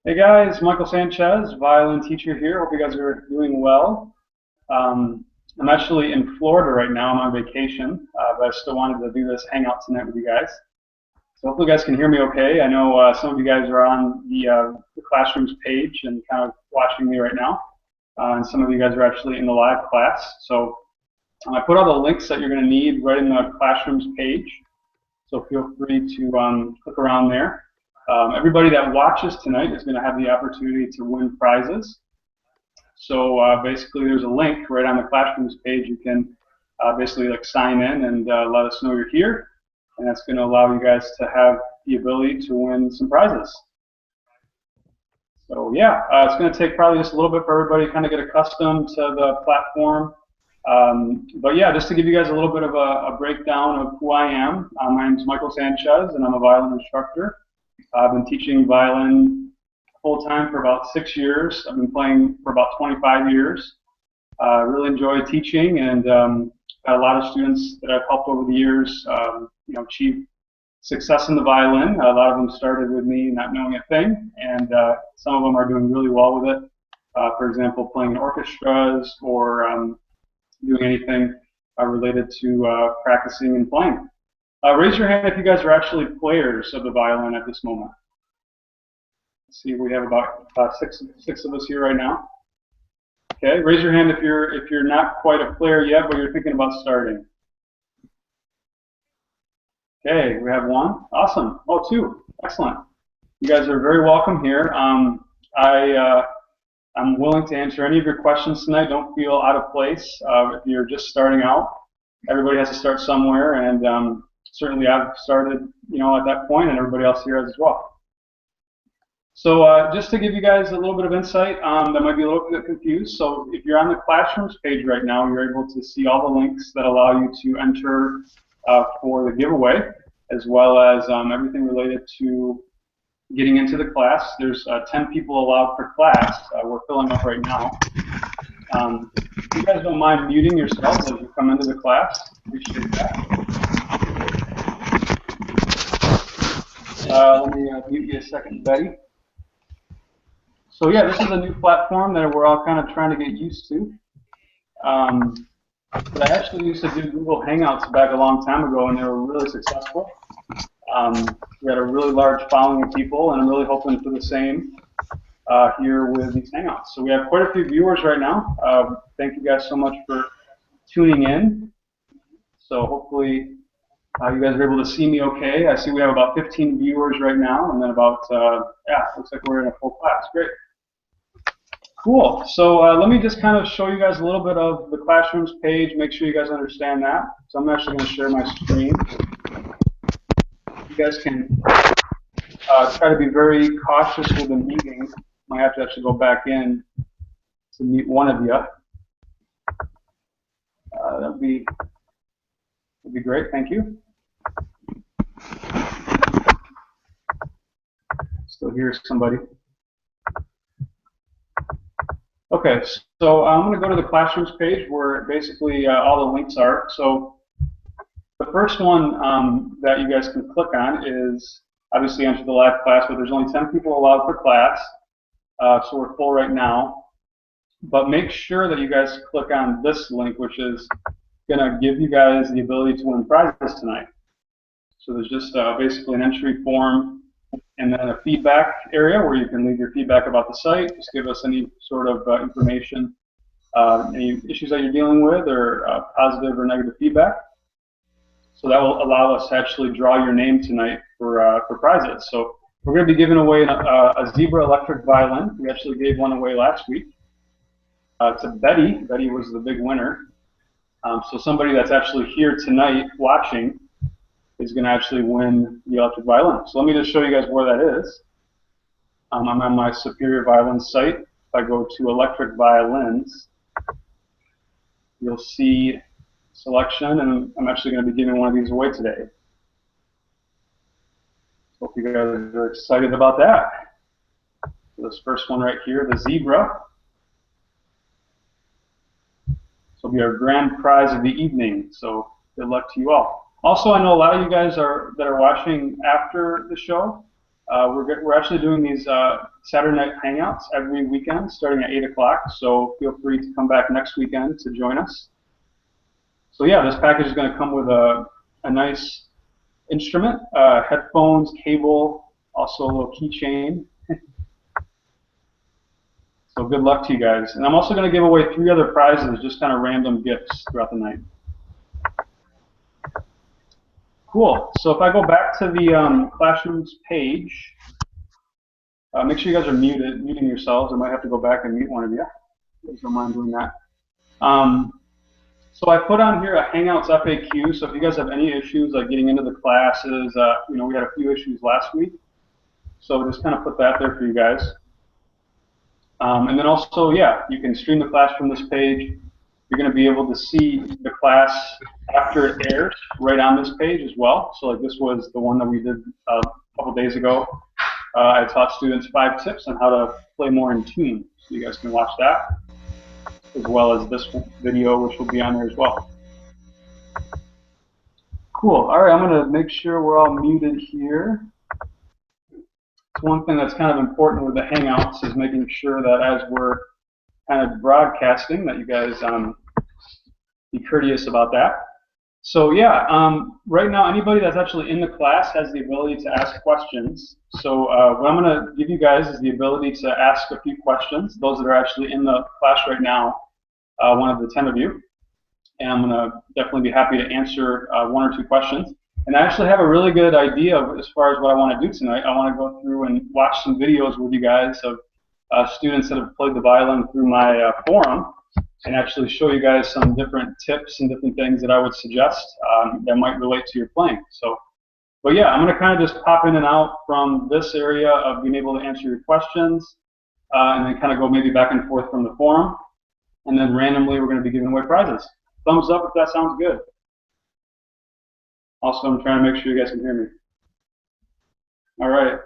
Hey guys, Michael Sanchez, violin teacher here. Hope you guys are doing well. I'm actually in Florida right now. I'm on vacation, but I still wanted to do this hangout tonight with you guys. So hopefully you guys can hear me okay. I know some of you guys are on the classrooms page and kind of watching me right now. And some of you guys are actually in the live class. So I put all the links that you're going to need right in the classrooms page. So feel free to click around there. Everybody that watches tonight is going to have the opportunity to win prizes. So basically there's a link right on the classrooms page. You can basically like sign in and let us know you're here. And that's going to allow you guys to have the ability to win some prizes. So yeah, it's going to take probably just a little bit for everybody to kind of get accustomed to the platform. But yeah, just to give you guys a little bit of a breakdown of who I am. My name is Michael Sanchez, and I'm a violin instructor. I've been teaching violin full-time for about 6 years. I've been playing for about 25 years. I really enjoy teaching, and got a lot of students that I've helped over the years achieve success in the violin. A lot of them started with me not knowing a thing, and some of them are doing really well with it. For example, playing in orchestras or doing anything related to practicing and playing. Raise your hand if you guys are actually players of the violin at this moment. Let's see, we have about six of us here right now. Okay, raise your hand if you're not quite a player yet, but you're thinking about starting. Okay, we have one. Awesome. Oh, two. Excellent. You guys are very welcome here. I'm willing to answer any of your questions tonight. Don't feel out of place if you're just starting out. Everybody has to start somewhere, and certainly I've started, at that point, and everybody else here has as well. So just to give you guys a little bit of insight, that might be a little bit confused. So if you're on the classrooms page right now, you're able to see all the links that allow you to enter for the giveaway, as well as everything related to getting into the class. There's 10 people allowed per class. We're filling up right now. If you guys don't mind muting yourselves as you come into the class, appreciate that. Let me mute you a second, Betty. So yeah, this is a new platform that we're all kind of trying to get used to. But I actually used to do Google Hangouts back a long time ago, and they were really successful. We had a really large following of people, and I'm really hoping for the same here with these Hangouts. So we have quite a few viewers right now. Thank you guys so much for tuning in. So hopefully you guys are able to see me okay. I see we have about 15 viewers right now, and then about, looks like we're in a full class. Great. Cool. So let me just kind of show you guys a little bit of the classrooms page, make sure you guys understand that. So I'm actually going to share my screen. You guys can try to be very cautious with the meeting. Might have to actually go back in to meet one of you. That'd be great. Thank you. Still hear somebody. Okay, so I'm going to go to the classrooms page where basically all the links are. So the first one that you guys can click on is obviously enter the live class, but there's only 10 people allowed per class, so we're full right now. But make sure that you guys click on this link, which is going to give you guys the ability to win prizes tonight. So there's just basically an entry form and then a feedback area where you can leave your feedback about the site. Just give us any sort of information, any issues that you're dealing with, or positive or negative feedback. So that will allow us to actually draw your name tonight for prizes. So we're going to be giving away a Zebra electric violin. We actually gave one away last week to Betty. Betty was the big winner. So somebody that's actually here tonight watching is going to actually win the electric violin. So let me just show you guys where that is. I'm on my Superior Violins site. If I go to electric violins, you'll see selection, and I'm actually going to be giving one of these away today. Hope you guys are excited about that. So this first one right here, the Zebra. This will be our grand prize of the evening. So good luck to you all. Also, I know a lot of you guys that are watching after the show We're actually doing these Saturday night hangouts every weekend starting at 8 o'clock, so feel free to come back next weekend to join us. So yeah, this package is going to come with a nice instrument, headphones, cable, also a little keychain. So good luck to you guys. And I'm also going to give away 3 other prizes, just kind of random gifts throughout the night. Cool. So if I go back to the Classrooms page, make sure you guys are muting yourselves. I might have to go back and mute one of you. Please don't mind doing that. So I put on here a Hangouts FAQ. So if you guys have any issues like getting into the classes, you know, we had a few issues last week. So just kind of put that there for you guys. And then also, yeah, you can stream the class from this page. You're going to be able to see the class after it airs right on this page as well. So like this was the one that we did a couple days ago. I taught students 5 tips on how to play more in tune. So you guys can watch that, as well as this video, which will be on there as well. Cool. All right, I'm going to make sure we're all muted here. One thing that's kind of important with the Hangouts is making sure that as we're kind of broadcasting, that you guys be courteous about that. So yeah, right now anybody that's actually in the class has the ability to ask questions. So what I'm going to give you guys is the ability to ask a few questions, those that are actually in the class right now, one of the 10 of you. And I'm going to definitely be happy to answer 1 or 2 questions. And I actually have a really good idea of, as far as what I want to do tonight. I want to go through and watch some videos with you guys of students that have played the violin through my forum, and actually show you guys some different tips and different things that I would suggest that might relate to your playing. So, but yeah, I'm going to kind of just pop in and out from this area of being able to answer your questions, and then kind of go maybe back and forth from the forum, and then randomly we're going to be giving away prizes. Thumbs up if that sounds good. Also, I'm trying to make sure you guys can hear me. All right.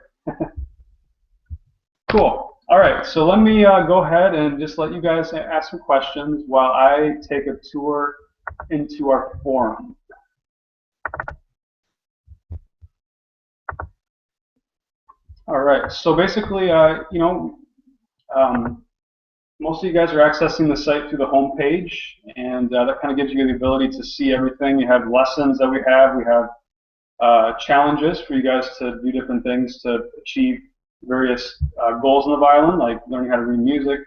Cool. All right, so let me go ahead and just let you guys ask some questions while I take a tour into our forum. All right, so basically, you know, most of you guys are accessing the site through the home page, and that kind of gives you the ability to see everything. You have lessons that we have. We have challenges for you guys to do different things to achieve various goals in the violin, like learning how to read music,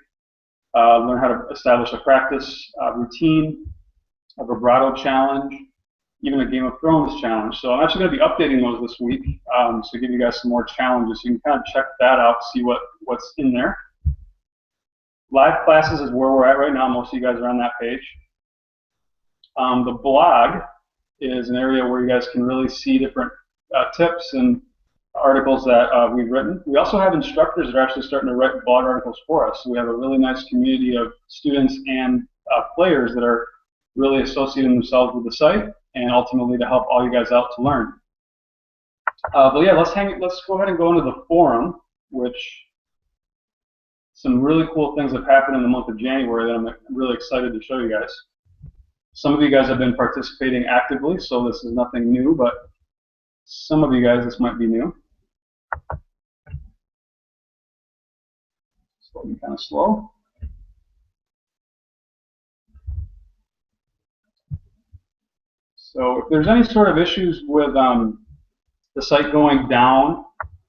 learn how to establish a practice routine, a vibrato challenge, even a Game of Thrones challenge. So I'm actually going to be updating those this week, to give you guys some more challenges. So you can kind of check that out, see what's in there. Live classes is where we're at right now. Most of you guys are on that page. The blog is an area where you guys can really see different tips and articles that we've written. We also have instructors that are actually starting to write blog articles for us. So we have a really nice community of students and players that are really associating themselves with the site, and ultimately to help all you guys out to learn. But yeah, let's go ahead and go into the forum, which some really cool things have happened in the month of January that I'm really excited to show you guys. Some of you guys have been participating actively, so this is nothing new, but some of you guys, this might be new. It's looking kind of slow. So if there's any sort of issues with the site going down,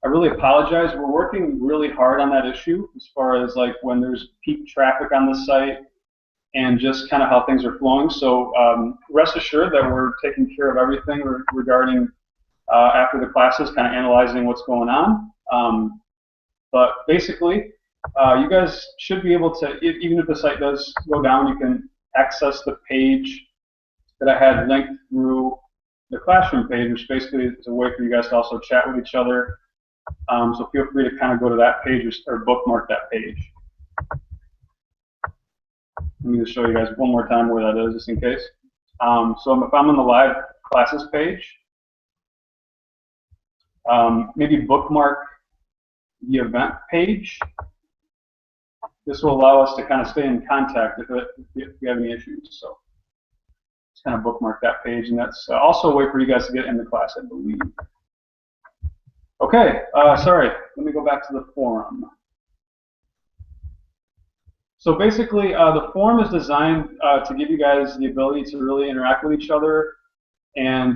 I really apologize. We're working really hard on that issue as far as like when there's peak traffic on the site and just kind of how things are flowing. So rest assured that we're taking care of everything regarding after the classes, kind of analyzing what's going on. But basically, you guys should be able to, even if the site does go down, you can access the page that I had linked through the classroom page, which basically is a way for you guys to also chat with each other. So feel free to kind of go to that page or bookmark that page. Let me just show you guys one more time where that is, just in case. So if I'm on the live classes page, maybe bookmark the event page. This will allow us to kind of stay in contact if we have any issues. So just kind of bookmark that page, and that's also a way for you guys to get into class, I believe. Okay, sorry, let me go back to the forum. So basically, the forum is designed to give you guys the ability to really interact with each other and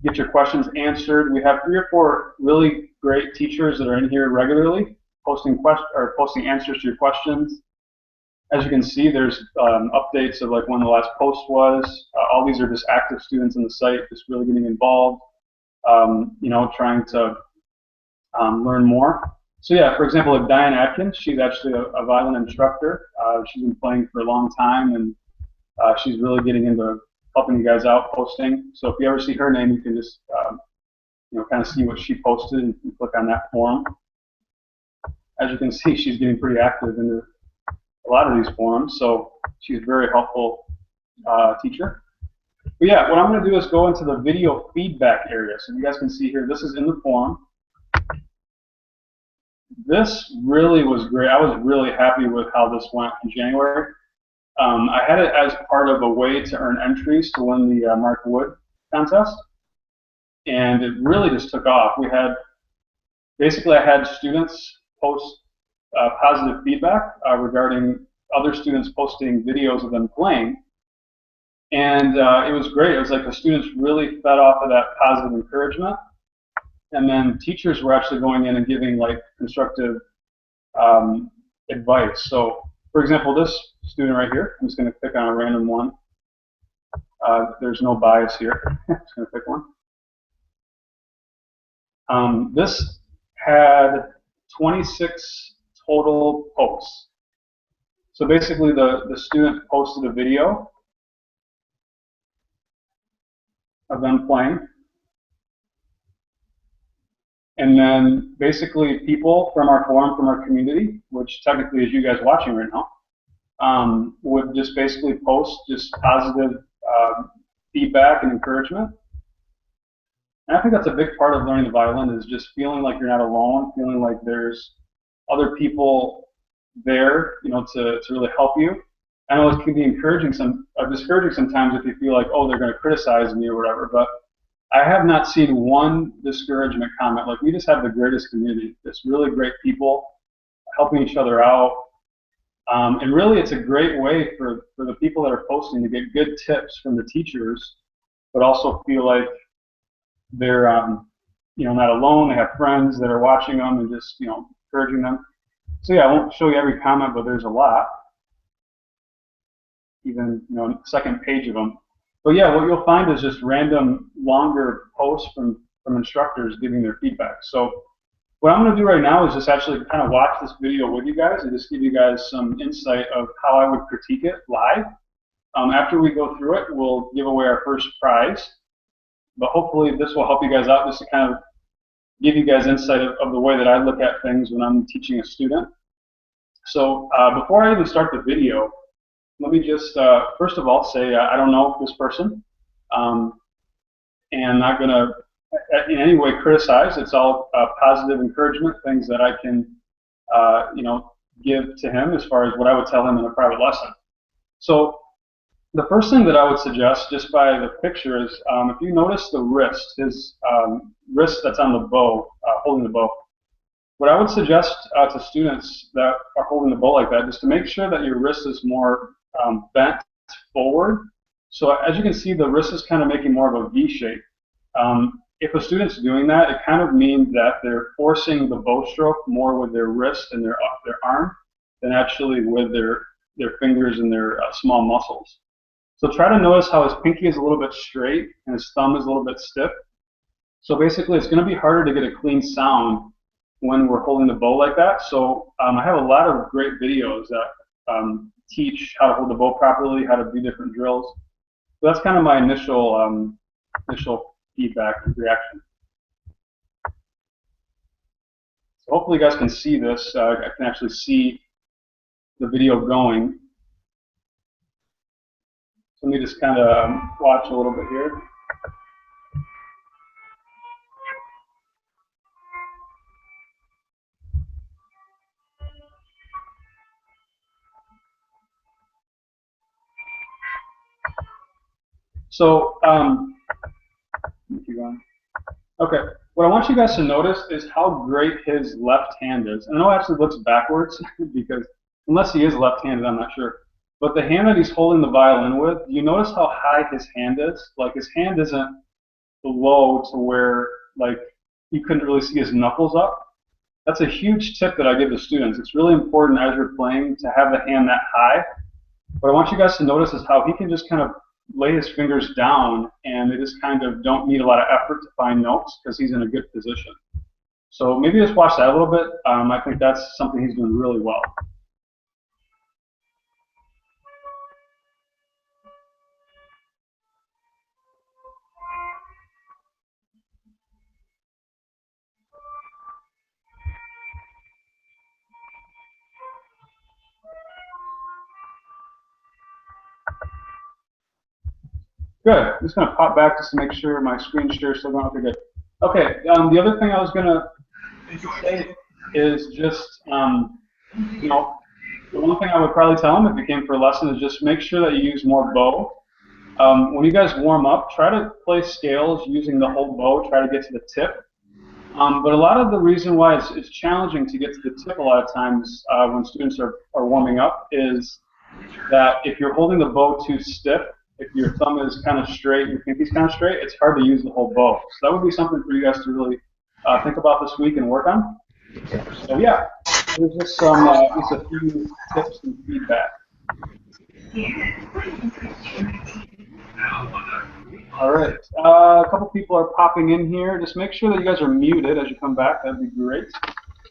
get your questions answered. We have 3 or 4 really great teachers that are in here regularly, posting answers to your questions. As you can see, there's updates of like when the last post was. All these are just active students in the site, just really getting involved, you know, trying to learn more. So yeah, for example, like Diane Atkins, she's actually a violin instructor. She's been playing for a long time, and she's really getting into helping you guys out posting. So if you ever see her name, you can just you know, kind of see what she posted and click on that forum. As you can see, she's getting pretty active in a lot of these forums, so she's a very helpful teacher. But yeah, what I'm going to do is go into the video feedback area. So you guys can see here, this is in the forum. This really was great. I was really happy with how this went in January. I had it as part of a way to earn entries to win the Mark Wood contest, and it really just took off. We had, basically I had students post positive feedback regarding other students posting videos of them playing, and it was great. It was like the students really fed off of that positive encouragement, and then teachers were actually going in and giving like constructive advice. So for example, this student right here, I'm just going to pick on a random one. There's no bias here. I'm just going to pick one. This had 26 total posts. So basically the student posted a video of them playing. And then basically people from our forum, from our community, which technically is you guys watching right now, would just basically post just positive feedback and encouragement. And I think that's a big part of learning the violin, is just feeling like you're not alone, feeling like there's other people there, you know, to really help you. I know it can be discouraging sometimes if you feel like, oh, they're going to criticize me or whatever, but I have not seen one discouragement comment. Like, we just have the greatest community. It's really great people helping each other out. And really, it's a great way for the people that are posting to get good tips from the teachers, but also feel like they're you know, not alone. They have friends that are watching them and just, you know, encouraging them. So yeah, I won't show you every comment, but there's a lot. Even, you know, second page of them. But yeah, what you'll find is just random longer posts from instructors giving their feedback. So what I'm going to do right now is just actually kind of watch this video with you guys and just give you guys some insight of how I would critique it live. After we go through it, we'll give away our first prize. But hopefully this will help you guys out, just to kind of give you guys insight of the way that I look at things when I'm teaching a student. So before I even start the video, let me just first of all say I don't know this person, and not going to in any way criticize. It's all positive encouragement, things that I can you know, give to him as far as what I would tell him in a private lesson. So the first thing that I would suggest, just by the picture, is if you notice the wrist, his wrist that's on the bow, holding the bow. What I would suggest to students that are holding the bow like that is to make sure that your wrist is more bent forward. So as you can see, the wrist is kind of making more of a V shape. If a student's doing that, it kind of means that they're forcing the bow stroke more with their wrist and their arm than actually with their fingers and their small muscles. So try to notice how his pinky is a little bit straight and his thumb is a little bit stiff. So basically, it's going to be harder to get a clean sound when we're holding the bow like that. So I have a lot of great videos that teach how to hold the bow properly, how to do different drills. So that's kind of my initial feedback and reaction. So hopefully you guys can see this. I can actually see the video going. So let me just kind of watch a little bit here. So, keep going. Okay. What I want you guys to notice is how great his left hand is. And I know it actually looks backwards because unless he is left-handed, I'm not sure. But the hand that he's holding the violin with, you notice how high his hand is? Like his hand isn't low to where like you couldn't really see his knuckles up. That's a huge tip that I give to students. It's really important as you're playing to have the hand that high. What I want you guys to notice is how he can just kind of lay his fingers down and they just kind of don't need a lot of effort to find notes because he's in a good position. So maybe just watch that a little bit. I think that's something he's doing really well. Good. I'm just going to pop back just to make sure my screen share is still going okay. Good. Okay. The other thing I was going to say is just, you know, the one thing I would probably tell him if he came for a lesson is just make sure that you use more bow. When you guys warm up, try to play scales using the whole bow. Try to get to the tip. But a lot of the reason why it's challenging to get to the tip a lot of times when students are warming up is that if you're holding the bow too stiff, if your thumb is kind of straight and your pinky's kind of straight, it's hard to use the whole bow. So that would be something for you guys to really think about this week and work on. So yeah, there's just a few tips and feedback. All right, a couple people are popping in here. Just make sure that you guys are muted as you come back. That'd be great.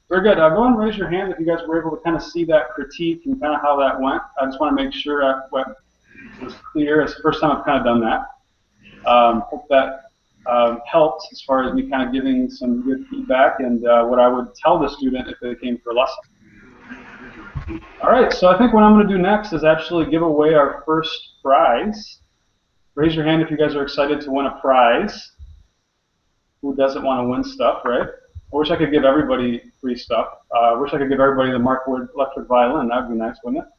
Very good. Go ahead and raise your hand if you guys were able to kind of see that critique and kind of how that went. I just want to make sure it was clear. It's the first time I've kind of done that. Hope that helped as far as me kind of giving some good feedback and what I would tell the student if they came for a lesson. All right, so I think what I'm going to do next is actually give away our first prize. Raise your hand if you guys are excited to win a prize. Who doesn't want to win stuff, right? I wish I could give everybody free stuff. I wish I could give everybody the Mark Wood electric violin. That would be nice, wouldn't it?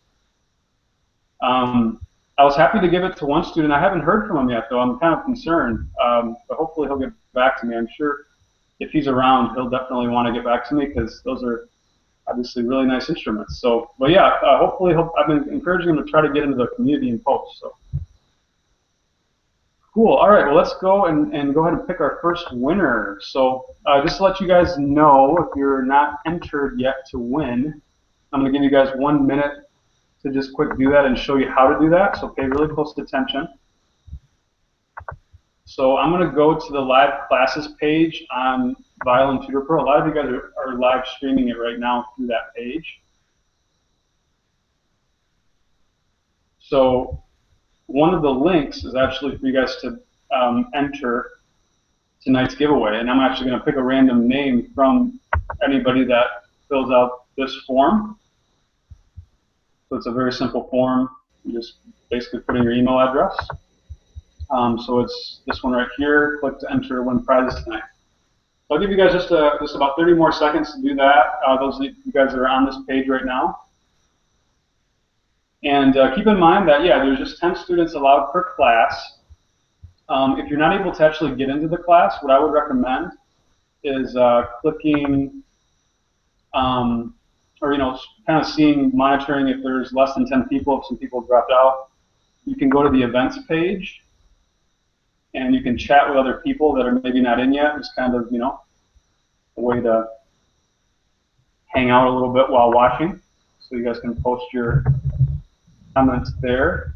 I was happy to give it to one student. I haven't heard from him yet, though. I'm kind of concerned, but hopefully he'll get back to me. I'm sure if he's around, he'll definitely want to get back to me because those are obviously really nice instruments. So, but yeah, hopefully I've been encouraging him to try to get into the community and post. So. Cool. All right. Well, let's go and go ahead and pick our first winner. So just to let you guys know, if you're not entered yet to win, I'm going to give you guys 1 minute to just quick do that and show you how to do that. So pay really close attention. So I'm going to go to the live classes page on Violin Tutor Pro. A lot of you guys are live streaming it right now through that page. So one of the links is actually for you guys to enter tonight's giveaway, and I'm actually going to pick a random name from anybody that fills out this form. So it's a very simple form. You just basically put in your email address. So it's this one right here. Click to enter win prizes tonight. So I'll give you guys just about 30 more seconds to do that. Those of you guys that are on this page right now. And keep in mind that, yeah, there's just 10 students allowed per class. If you're not able to actually get into the class, what I would recommend is clicking, or kind of monitoring if there's less than 10 people, if some people have dropped out. You can go to the events page, and you can chat with other people that are maybe not in yet. It's kind of, a way to hang out a little bit while watching. So you guys can post your comments there.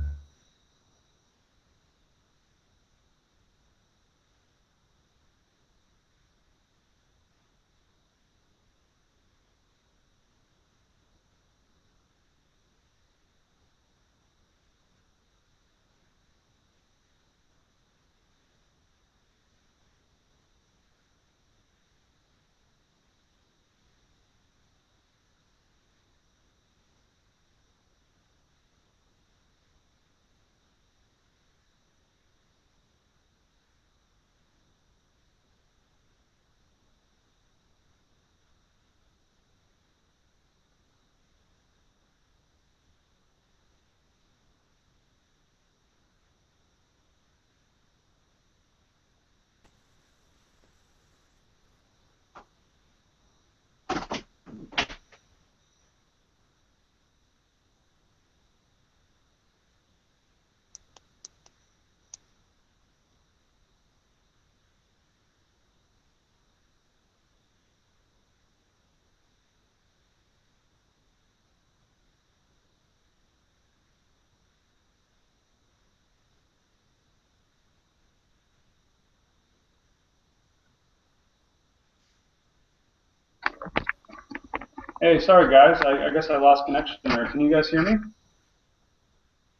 Hey, sorry guys, I guess I lost connection there. Can you guys hear me? Am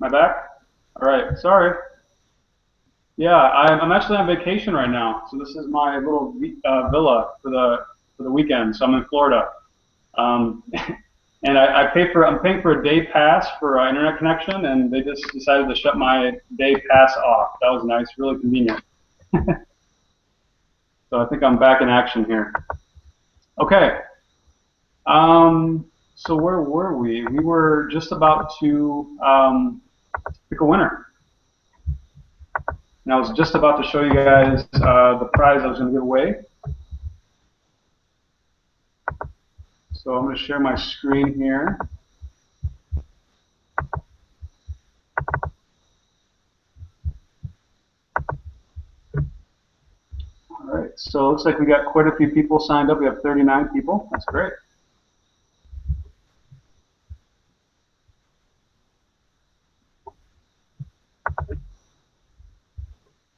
I back? All right, sorry. Yeah, I'm actually on vacation right now, so this is my little villa for the weekend. So I'm in Florida, um, and I'm paying for a day pass for internet connection, and they just decided to shut my day pass off. That was nice, really convenient. So I think I'm back in action here. Okay. So where were we? We were just about to pick a winner. And I was just about to show you guys the prize I was going to give away. So I'm going to share my screen here. All right, so it looks like we got quite a few people signed up. We have 39 people. That's great.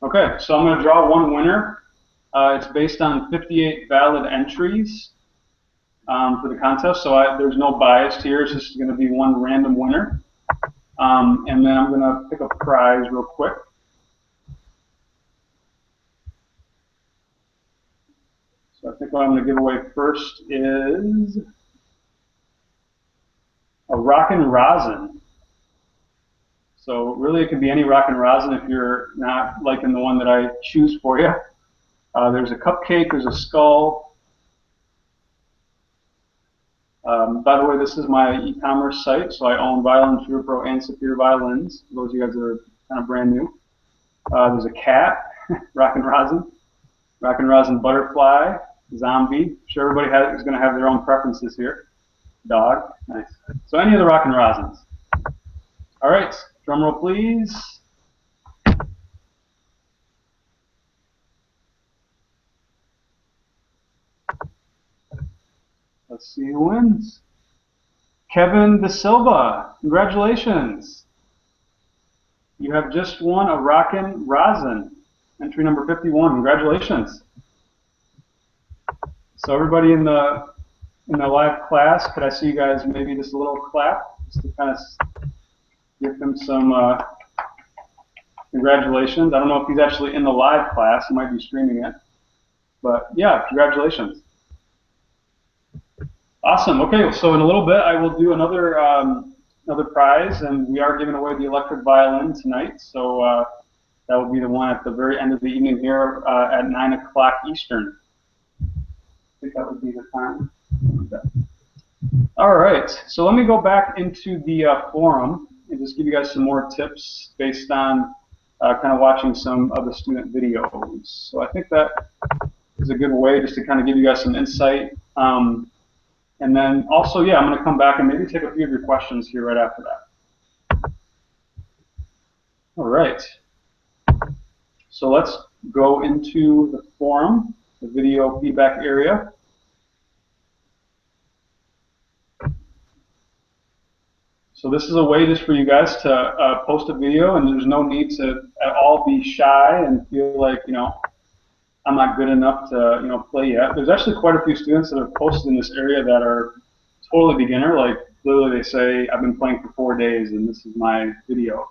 Okay, so I'm going to draw one winner. It's based on 58 valid entries for the contest, so there's no bias here. It's just going to be one random winner. And then I'm going to pick a prize real quick. So I think what I'm going to give away first is a rockin' rosin. So really it could be any rockin' rosin if you're not liking the one that I choose for you. There's a cupcake, there's a skull. By the way, this is my e-commerce site, so I own Violin, Vibrato, and Superior Violins. For those of you guys that are kind of brand new. There's a cat, rockin' rosin butterfly, zombie. I'm sure everybody is going to have their own preferences here. Dog, nice. So any of the rockin' rosins. All right, drum roll please. Let's see who wins. Kevin De Silva, congratulations. You have just won a rockin' rosin, entry number 51. Congratulations. So everybody in the live class, could I see you guys maybe just a little clap, just to kind of give them some congratulations. I don't know if he's actually in the live class. He might be streaming it. But yeah, congratulations. Awesome. Okay, so in a little bit I will do another another prize, and we are giving away the electric violin tonight. So that will be the one at the very end of the evening here at 9 o'clock Eastern. I think that would be the time. All right, so let me go back into the forum and just give you guys some more tips based on kind of watching some of the student videos. So I think that is a good way just to kind of give you guys some insight. And then also, yeah, I'm going to come back and maybe take a few of your questions here right after that. All right. So let's go into the forum, the video feedback area. So this is a way just for you guys to post a video, and there's no need to at all be shy and feel like, you know, I'm not good enough to, you know, play yet. There's actually quite a few students that have posted in this area that are totally beginner. Like literally they say, I've been playing for 4 days and this is my video.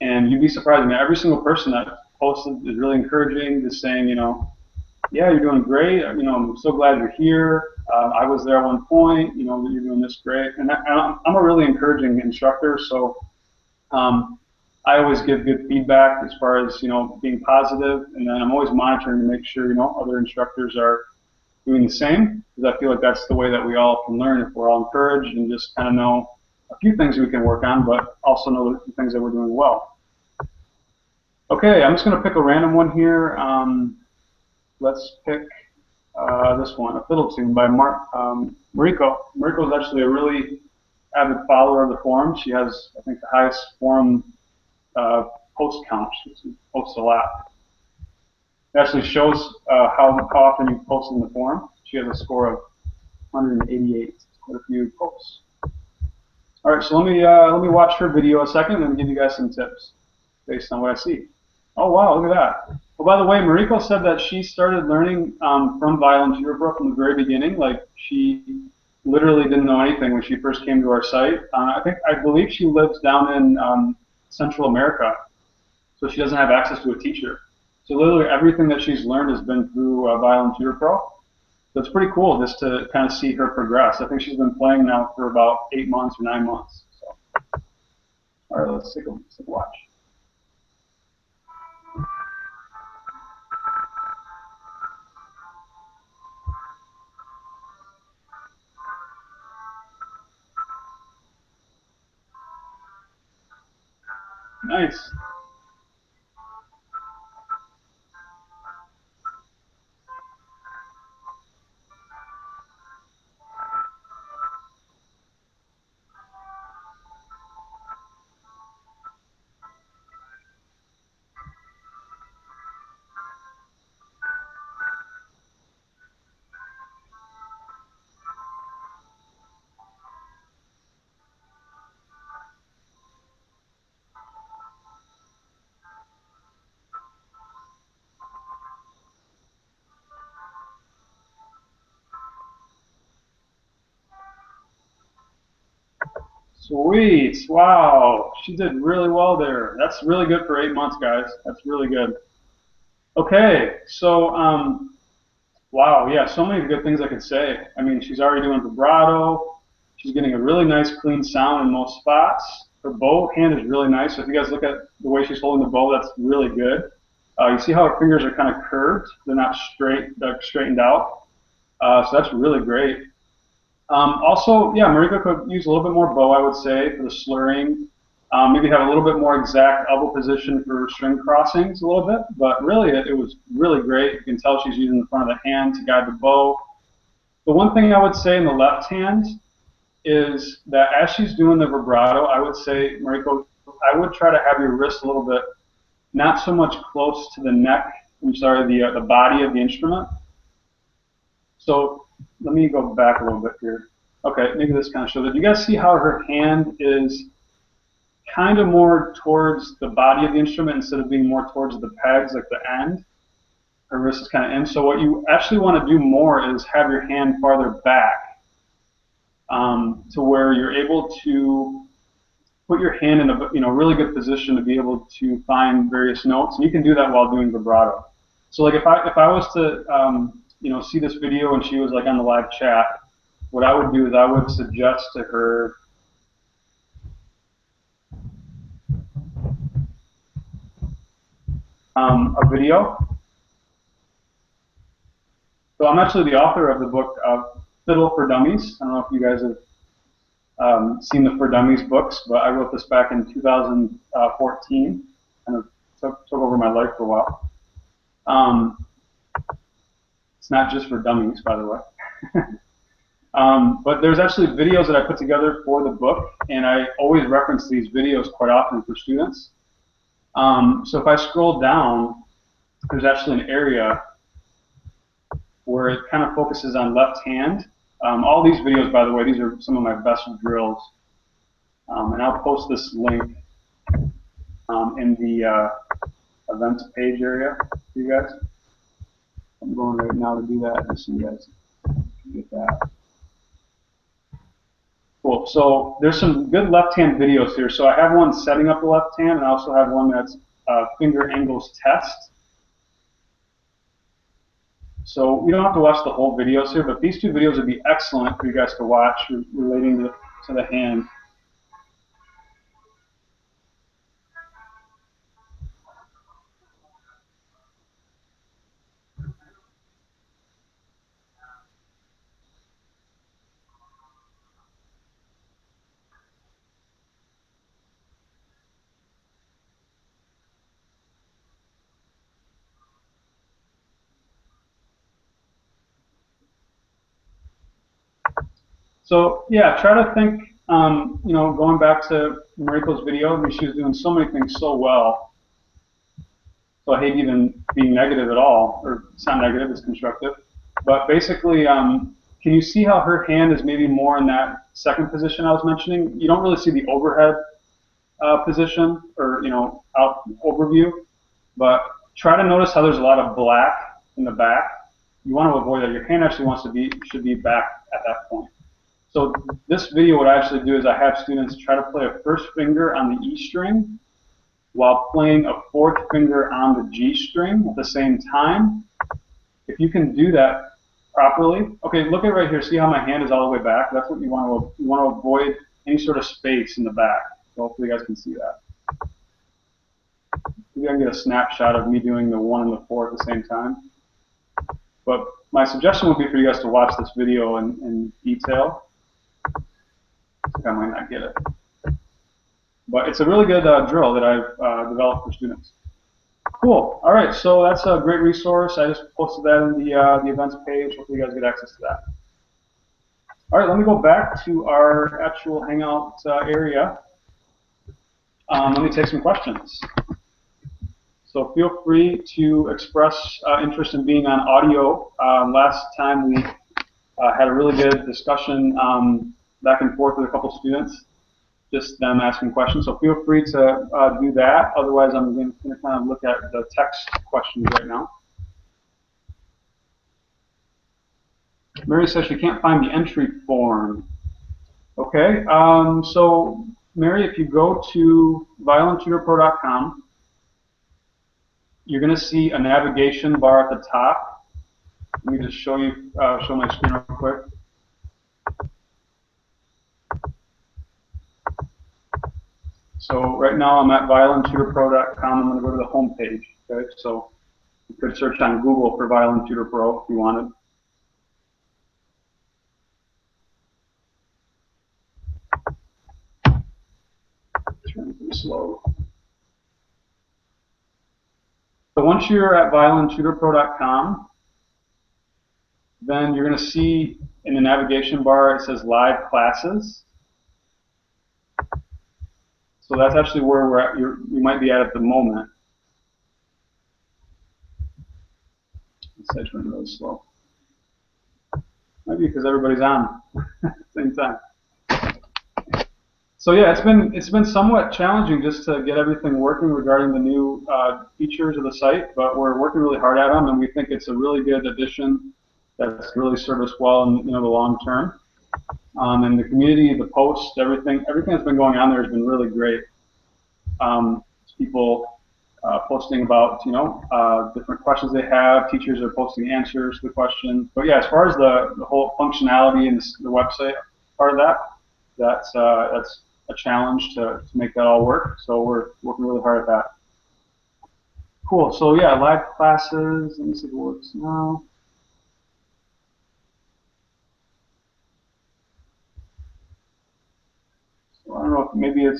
And you'd be surprised. I mean, every single person that posted is really encouraging, just saying, you know, yeah, you're doing great. You know, I'm so glad you're here. I was there at one point. You know, you're doing this great. And I'm a really encouraging instructor, so I always give good feedback as far as, you know, being positive, and then I'm always monitoring to make sure, you know, other instructors are doing the same, because I feel like that's the way that we all can learn if we're all encouraged and just kind of know a few things we can work on, but also know the things that we're doing well. Okay, I'm just going to pick a random one here. Let's pick this one, a fiddle tune by Mariko. Mariko is actually a really avid follower of the forum. She has, I think, the highest forum post count. She posts a lot. It actually shows how often you post in the forum. She has a score of 188. It's quite a few posts. All right, so let me watch her video a second and give you guys some tips based on what I see. Oh wow, look at that. Well, by the way, Mariko said that she started learning from Violin Vibrato from the very beginning. Like she literally didn't know anything when she first came to our site. I believe she lives down in Central America, so she doesn't have access to a teacher. So literally everything that she's learned has been through Violin Tutor Pro. So it's pretty cool just to kind of see her progress. I think she's been playing now for about 8 months or 9 months. So, all right, let's take a watch. Nice. Sweet. Wow. She did really well there. That's really good for 8 months, guys. That's really good. Okay. So, wow. Yeah. So many good things I could say. I mean, she's already doing vibrato. She's getting a really nice, clean sound in most spots. Her bow hand is really nice. So if you guys look at the way she's holding the bow, that's really good. You see how her fingers are kind of curved. They're not straight, they're straightened out. So that's really great. Also, yeah, Marika could use a little bit more bow, I would say, for the slurring. Maybe have a little bit more exact elbow position for string crossings a little bit, but really it was really great. You can tell she's using the front of the hand to guide the bow. The one thing I would say in the left hand is that as she's doing the vibrato, I would say, Mariko, I would try to have your wrist a little bit, not so much close to the neck, I'm sorry, the body of the instrument. So let me go back a little bit here. Okay, maybe this kind of shows it. You guys see how her hand is kind of more towards the body of the instrument instead of being more towards the pegs, like the end? Her wrist is kind of in. So what you actually want to do more is have your hand farther back to where you're able to put your hand in a really good position to be able to find various notes. And you can do that while doing vibrato. So like if I was to see this video and she was like on the live chat, what I would do is I would suggest to her a video. So I'm actually the author of the book Fiddle for Dummies. I don't know if you guys have seen the For Dummies books, but I wrote this back in 2014, and it took over my life for a while. It's not just for dummies, by the way. But there's actually videos that I put together for the book, and I always reference these videos quite often for students. So if I scroll down, there's actually an area where it kind of focuses on left hand. All these videos, by the way, these are some of my best drills. And I'll post this link in the events page area for you guys. I'm going right now to do that just so you guys can get that. Cool. So there's some good left-hand videos here. So I have one setting up the left hand, and I also have one that's finger angles test. So you don't have to watch the whole videos here, but these two videos would be excellent for you guys to watch relating to the hand. So yeah, try to think, going back to Mariko's video, I mean, she was doing so many things so well. So I hate even being negative at all, or it's not negative, it's constructive. But basically, can you see how her hand is maybe more in that second position I was mentioning? You don't really see the overhead position or out overview, but try to notice how there's a lot of black in the back. You want to avoid that. Your hand actually should be back at that point. So this video, what I actually do is I have students try to play a first finger on the E string while playing a fourth finger on the G string at the same time. If you can do that properly, okay, look at right here. See how my hand is all the way back? That's what you want to avoid any sort of space in the back. So hopefully you guys can see that. Maybe I can get a snapshot of me doing the 1 and the 4 at the same time. But my suggestion would be for you guys to watch this video in detail. I might not get it. But it's a really good drill that I've developed for students. Cool. All right, so that's a great resource. I just posted that in the events page. Hopefully you guys get access to that. All right, let me go back to our actual Hangout area. Let me take some questions. So feel free to express interest in being on audio. Last time we had a really good discussion back and forth with a couple students, just them asking questions. So feel free to do that. Otherwise, I'm going to kind of look at the text questions right now. Mary says she can't find the entry form. Okay, so Mary, if you go to violintutorpro.com, you're going to see a navigation bar at the top. Let me just show you, show my screen real quick. So right now I'm at violintutorpro.com. I'm going to go to the home page. Okay, so you could search on Google for Violin Tutor Pro if you wanted. Turn pretty slow. So once you're at violintutorpro.com, then you're going to see in the navigation bar it says Live Classes. So that's actually where we're at. You might be at the moment. Let's say really slow. Maybe because everybody's on at the same time. So yeah, it's been somewhat challenging just to get everything working regarding the new features of the site, but we're working really hard at them, and we think it's a really good addition that's really served us well in the long term. And the community, the posts, everything that's been going on there has been really great. People posting about different questions they have. Teachers are posting answers to the questions. But yeah, as far as the whole functionality and the website part of that, that's a challenge to make that all work. So we're working really hard at that. Cool. So yeah, live classes. Let me see if it works now. So I don't know if maybe all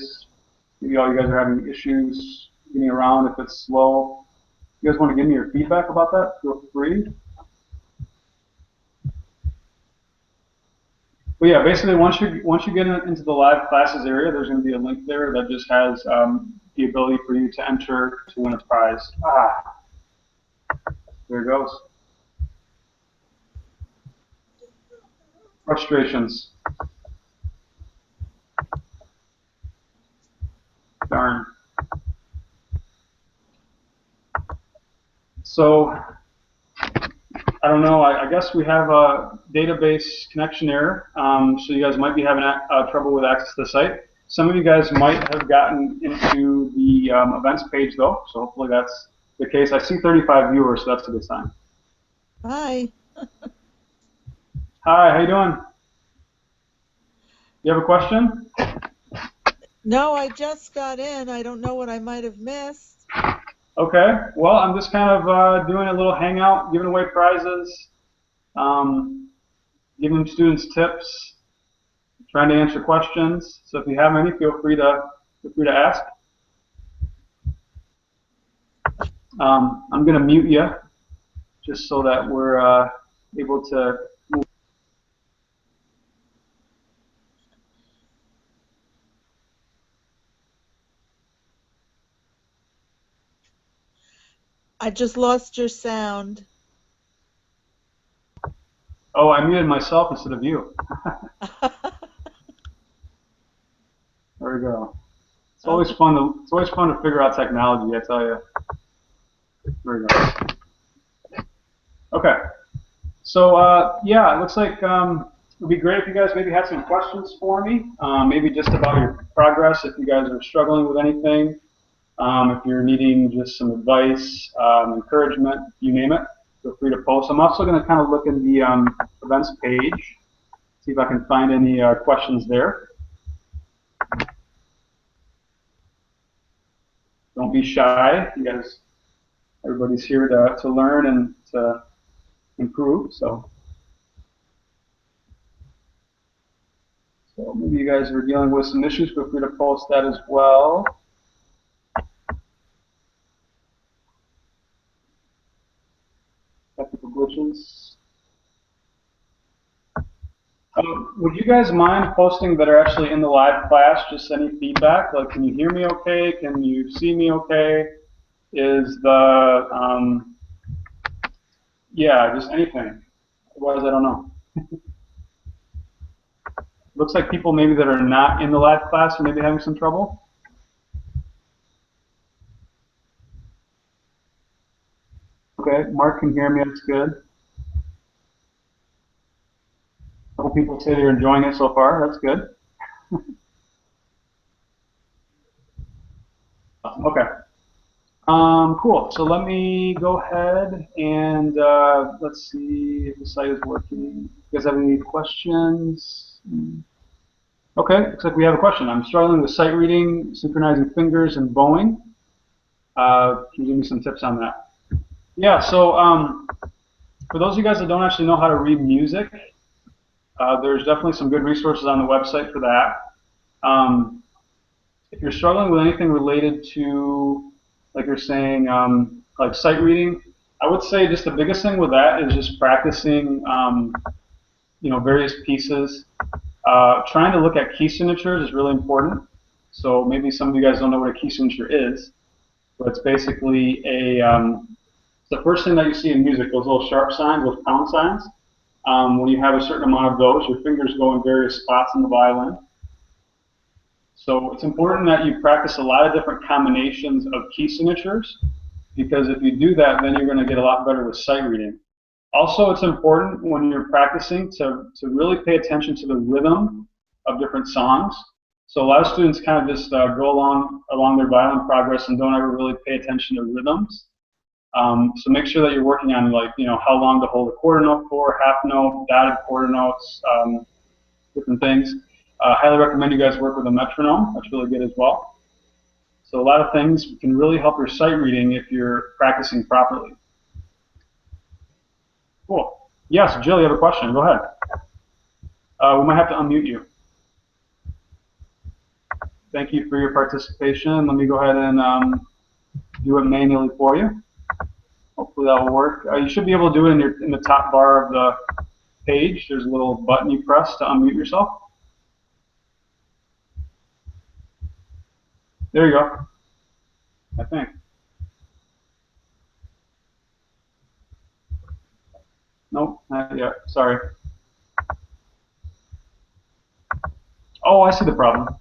you guys are having issues getting around if it's slow. If you guys want to give me your feedback about that, feel free. But yeah, basically once you get into the live classes area, there's going to be a link there that just has the ability for you to enter to win a prize. There it goes. Frustrations. Darn. So I don't know. I guess we have a database connection error, so you guys might be having trouble with access to the site. Some of you guys might have gotten into the events page though, so hopefully that's the case. I see 35 viewers, so that's a good sign. Hi. Hi, how you doing? You have a question? No, I just got in. I don't know what I might have missed. Okay. Well, I'm just kind of doing a little hangout, giving away prizes, giving students tips, trying to answer questions. So if you have any, feel free to ask. I'm going to mute you just so that we're able to move. I just lost your sound. Oh, I muted myself instead of you. There we go. It's always fun to figure out technology, I tell you. There we go. Okay. So yeah, it looks like would be great if you guys maybe had some questions for me, maybe just about your progress, if you guys are struggling with anything, if you're needing just some advice, encouragement, you name it, feel free to post. I'm also going to kind of look in the events page, see if I can find any questions there. Don't be shy. You guys, everybody's here to learn and to improve. So maybe you guys are dealing with some issues. Feel free to post that as well. Technical glitches. Would you guys mind posting that are actually in the live class, just any feedback? Like, can you hear me okay? Can you see me okay? Is the, yeah, just anything. Otherwise, I don't know. Looks like people maybe that are not in the live class are maybe having some trouble. Okay, Mark can hear me, that's good. A couple people say they're enjoying it so far, that's good. Okay. Cool. So let me go ahead and let's see if the site is working. You guys have any questions? Okay, looks like we have a question. I'm struggling with sight reading, synchronizing fingers, and bowing. Can you give me some tips on that? Yeah, so for those of you guys that don't actually know how to read music, there's definitely some good resources on the website for that. If you're struggling with anything related to, like you're saying, like sight reading, I would say just the biggest thing with that is just practicing, various pieces. Trying to look at key signatures is really important. So maybe some of you guys don't know what a key signature is, but it's basically it's the first thing that you see in music, those little sharp signs, those pound signs. When you have a certain amount of those, your fingers go in various spots in the violin. So it's important that you practice a lot of different combinations of key signatures, because if you do that, then you're going to get a lot better with sight reading. Also, it's important when you're practicing to really pay attention to the rhythm of different songs. So a lot of students kind of just go along their violin progress and don't ever really pay attention to rhythms. So make sure that you're working on, like, how long to hold a quarter note for, half note, dotted quarter notes, different things. Highly recommend you guys work with a metronome. That's really good as well. So a lot of things can really help your sight reading if you're practicing properly. Cool. Yes, Jill, you have a question. Go ahead. We might have to unmute you. Thank you for your participation. Let me go ahead and do it manually for you. Hopefully that will work. You should be able to do it in the top bar of the page. There's a little button you press to unmute yourself. There you go. I think. Nope, not yet. Sorry. Oh, I see the problem.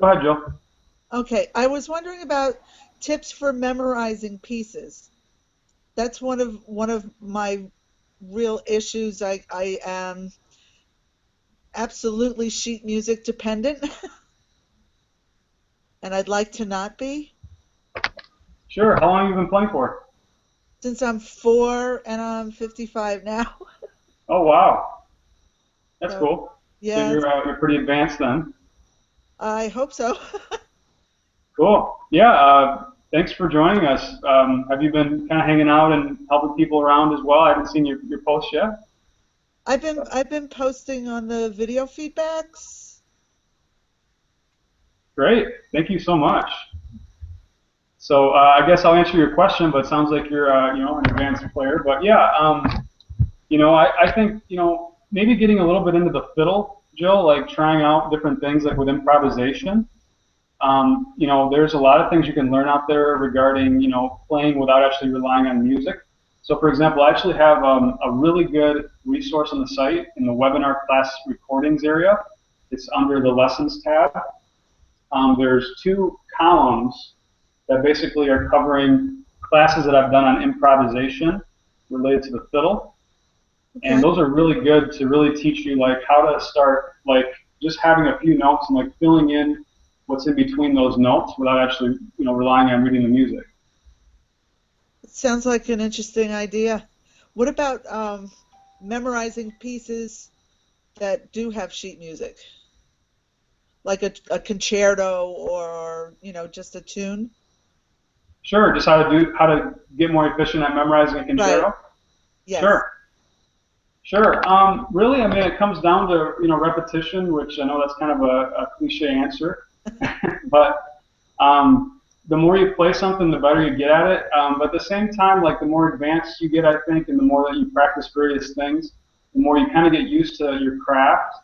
Go ahead, Jill. Okay, I was wondering about tips for memorizing pieces. That's one of my real issues. I am absolutely sheet music dependent, and I'd like to not be. Sure. How long have you been playing for? Since I'm 4 and I'm 55 now. Oh, wow. That's So, cool. yeah, So you're pretty advanced then. I hope so. Cool. Yeah. Thanks for joining us. Have you been kind of hanging out and helping people around as well? I haven't seen your posts yet. I've been posting on the video feedbacks. Great. Thank you so much. So I guess I'll answer your question, but it sounds like you're an advanced player. But yeah, I think maybe getting a little bit into the fiddle, Jill, like trying out different things like with improvisation. There's a lot of things you can learn out there regarding playing without actually relying on music. So for example, I actually have a really good resource on the site in the webinar class recordings area. It's under the lessons tab. There's 2 columns that basically are covering classes that I've done on improvisation related to the fiddle. And Okay. those are really good to really teach you like how to start like just having a few notes and like filling in what's in between those notes without actually relying on reading the music. It sounds like an interesting idea. What about memorizing pieces that do have sheet music, like a concerto or, just a tune? Sure, just how to get more efficient at memorizing a Right. concerto. Yes. Sure. Sure. Really, I mean, it comes down to repetition, which I know that's kind of a cliche answer, but the more you play something, the better you get at it. But at the same time, like the more advanced you get, I think, and the more that you practice various things, the more you kind of get used to your craft,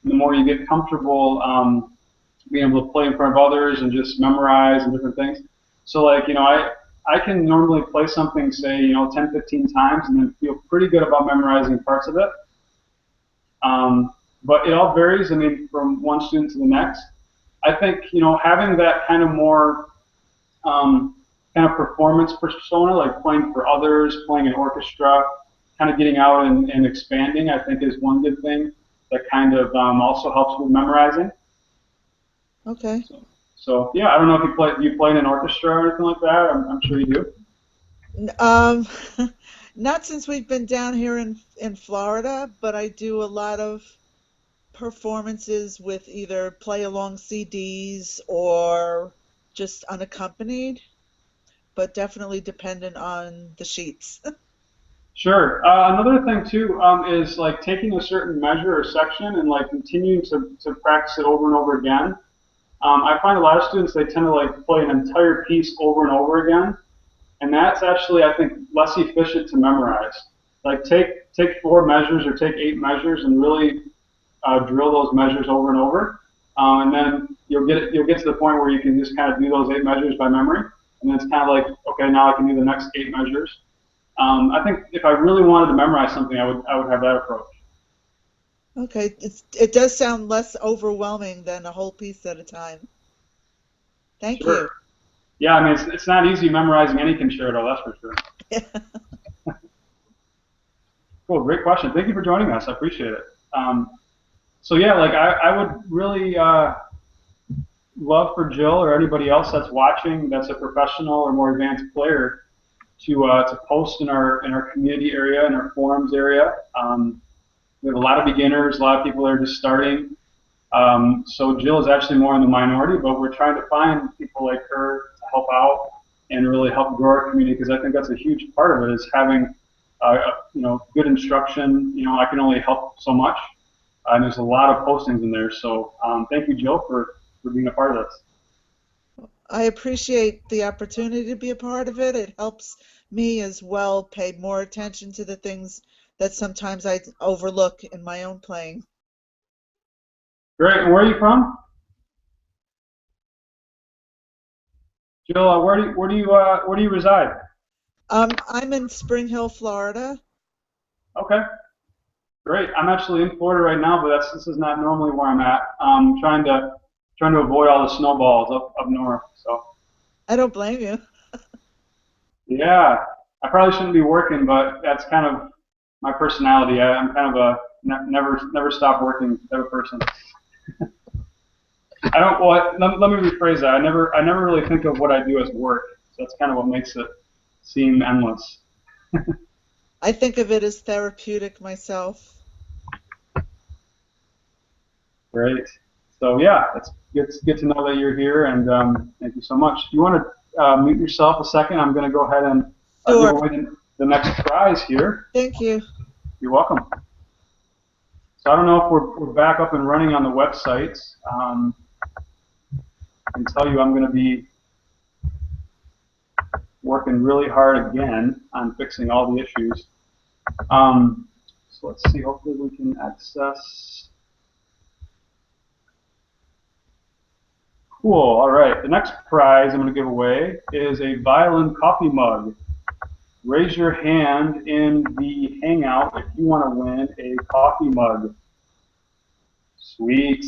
and the more you get comfortable being able to play in front of others and just memorize and different things. So like, I can normally play something, say, 10, 15 times and then feel pretty good about memorizing parts of it. But it all varies, I mean, from one student to the next. I think, having that kind of more kind of performance persona, like playing for others, playing in orchestra, kind of getting out and expanding, I think is one good thing that kind of also helps with memorizing. Okay. So yeah, I don't know if you play in an orchestra or anything like that. I'm sure you do. Um, not since we've been down here in Florida, but I do a lot of performances with either play along CDs or just unaccompanied, but definitely dependent on the sheets. Sure. Another thing too is like taking a certain measure or section and like continuing to practice it over and over again. I find a lot of students they tend to like play an entire piece over and over again, and that's actually I think less efficient to memorize. Like take four measures or take eight measures and really drill those measures over and over, and then you'll get to the point where you can just kind of do those eight measures by memory, and then it's kind of like okay, now I can do the next eight measures. I think if I really wanted to memorize something, I would have that approach. Okay, it does sound less overwhelming than a whole piece at a time. Thank Sure. you. Yeah, I mean it's not easy memorizing any concerto, that's for sure. Cool, great question. Thank you for joining us. I appreciate it. So yeah, like I would really love for Jill or anybody else that's watching that's a professional or more advanced player to post in our community area in our forums area. We have a lot of beginners, a lot of people that are just starting. So Jill is actually more in the minority, but we're trying to find people like her to help out and really help grow our community because I think that's a huge part of it is having good instruction. I can only help so much, and there's a lot of postings in there. So thank you, Jill, for being a part of this. I appreciate the opportunity to be a part of it. It helps me as well pay more attention to the things that sometimes I overlook in my own playing. Great. And where are you from, Jill? Where do you reside? I'm in Spring Hill, Florida. Okay. Great. I'm actually in Florida right now, but this is not normally where I'm at. Trying to avoid all the snowballs up north. So I don't blame you. yeah, I probably shouldn't be working, but that's kind of my personality. I'm kind of a never stop working type of person. I don't. Well, let me rephrase that. I never really think of what I do as work. So that's kind of what makes it seem endless. I think of it as therapeutic myself. Great. So yeah, it's good to know that you're here, and thank you so much. If you want to mute yourself a second, I'm going to go ahead and give Sure. away the next prize here. Thank you. You're welcome. So I don't know if we're back up and running on the website. I can tell you I'm going to be working really hard again on fixing all the issues. So let's see. Hopefully we can access. Cool. All right. The next prize I'm going to give away is a violin coffee mug. Raise your hand in the Hangout if you want to win a coffee mug. Sweet.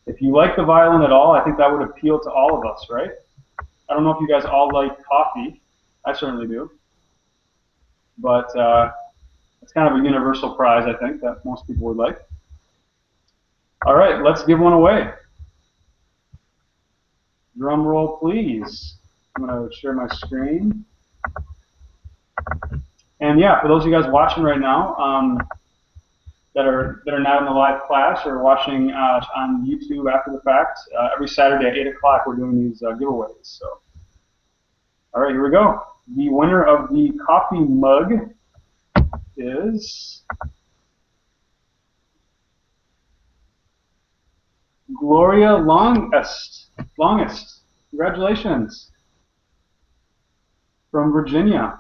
If you like the violin at all, I think that would appeal to all of us, right? I don't know if you guys all like coffee. I certainly do. But It's kind of a universal prize, I think, that most people would like. All right, let's give one away. Drum roll, please. I'm going to share my screen. And yeah, for those of you guys watching right now that are not in the live class or watching on YouTube after the fact, every Saturday at 8 o'clock we're doing these giveaways. So, all right, here we go. The winner of the coffee mug is Gloria Longest. Congratulations. From Virginia.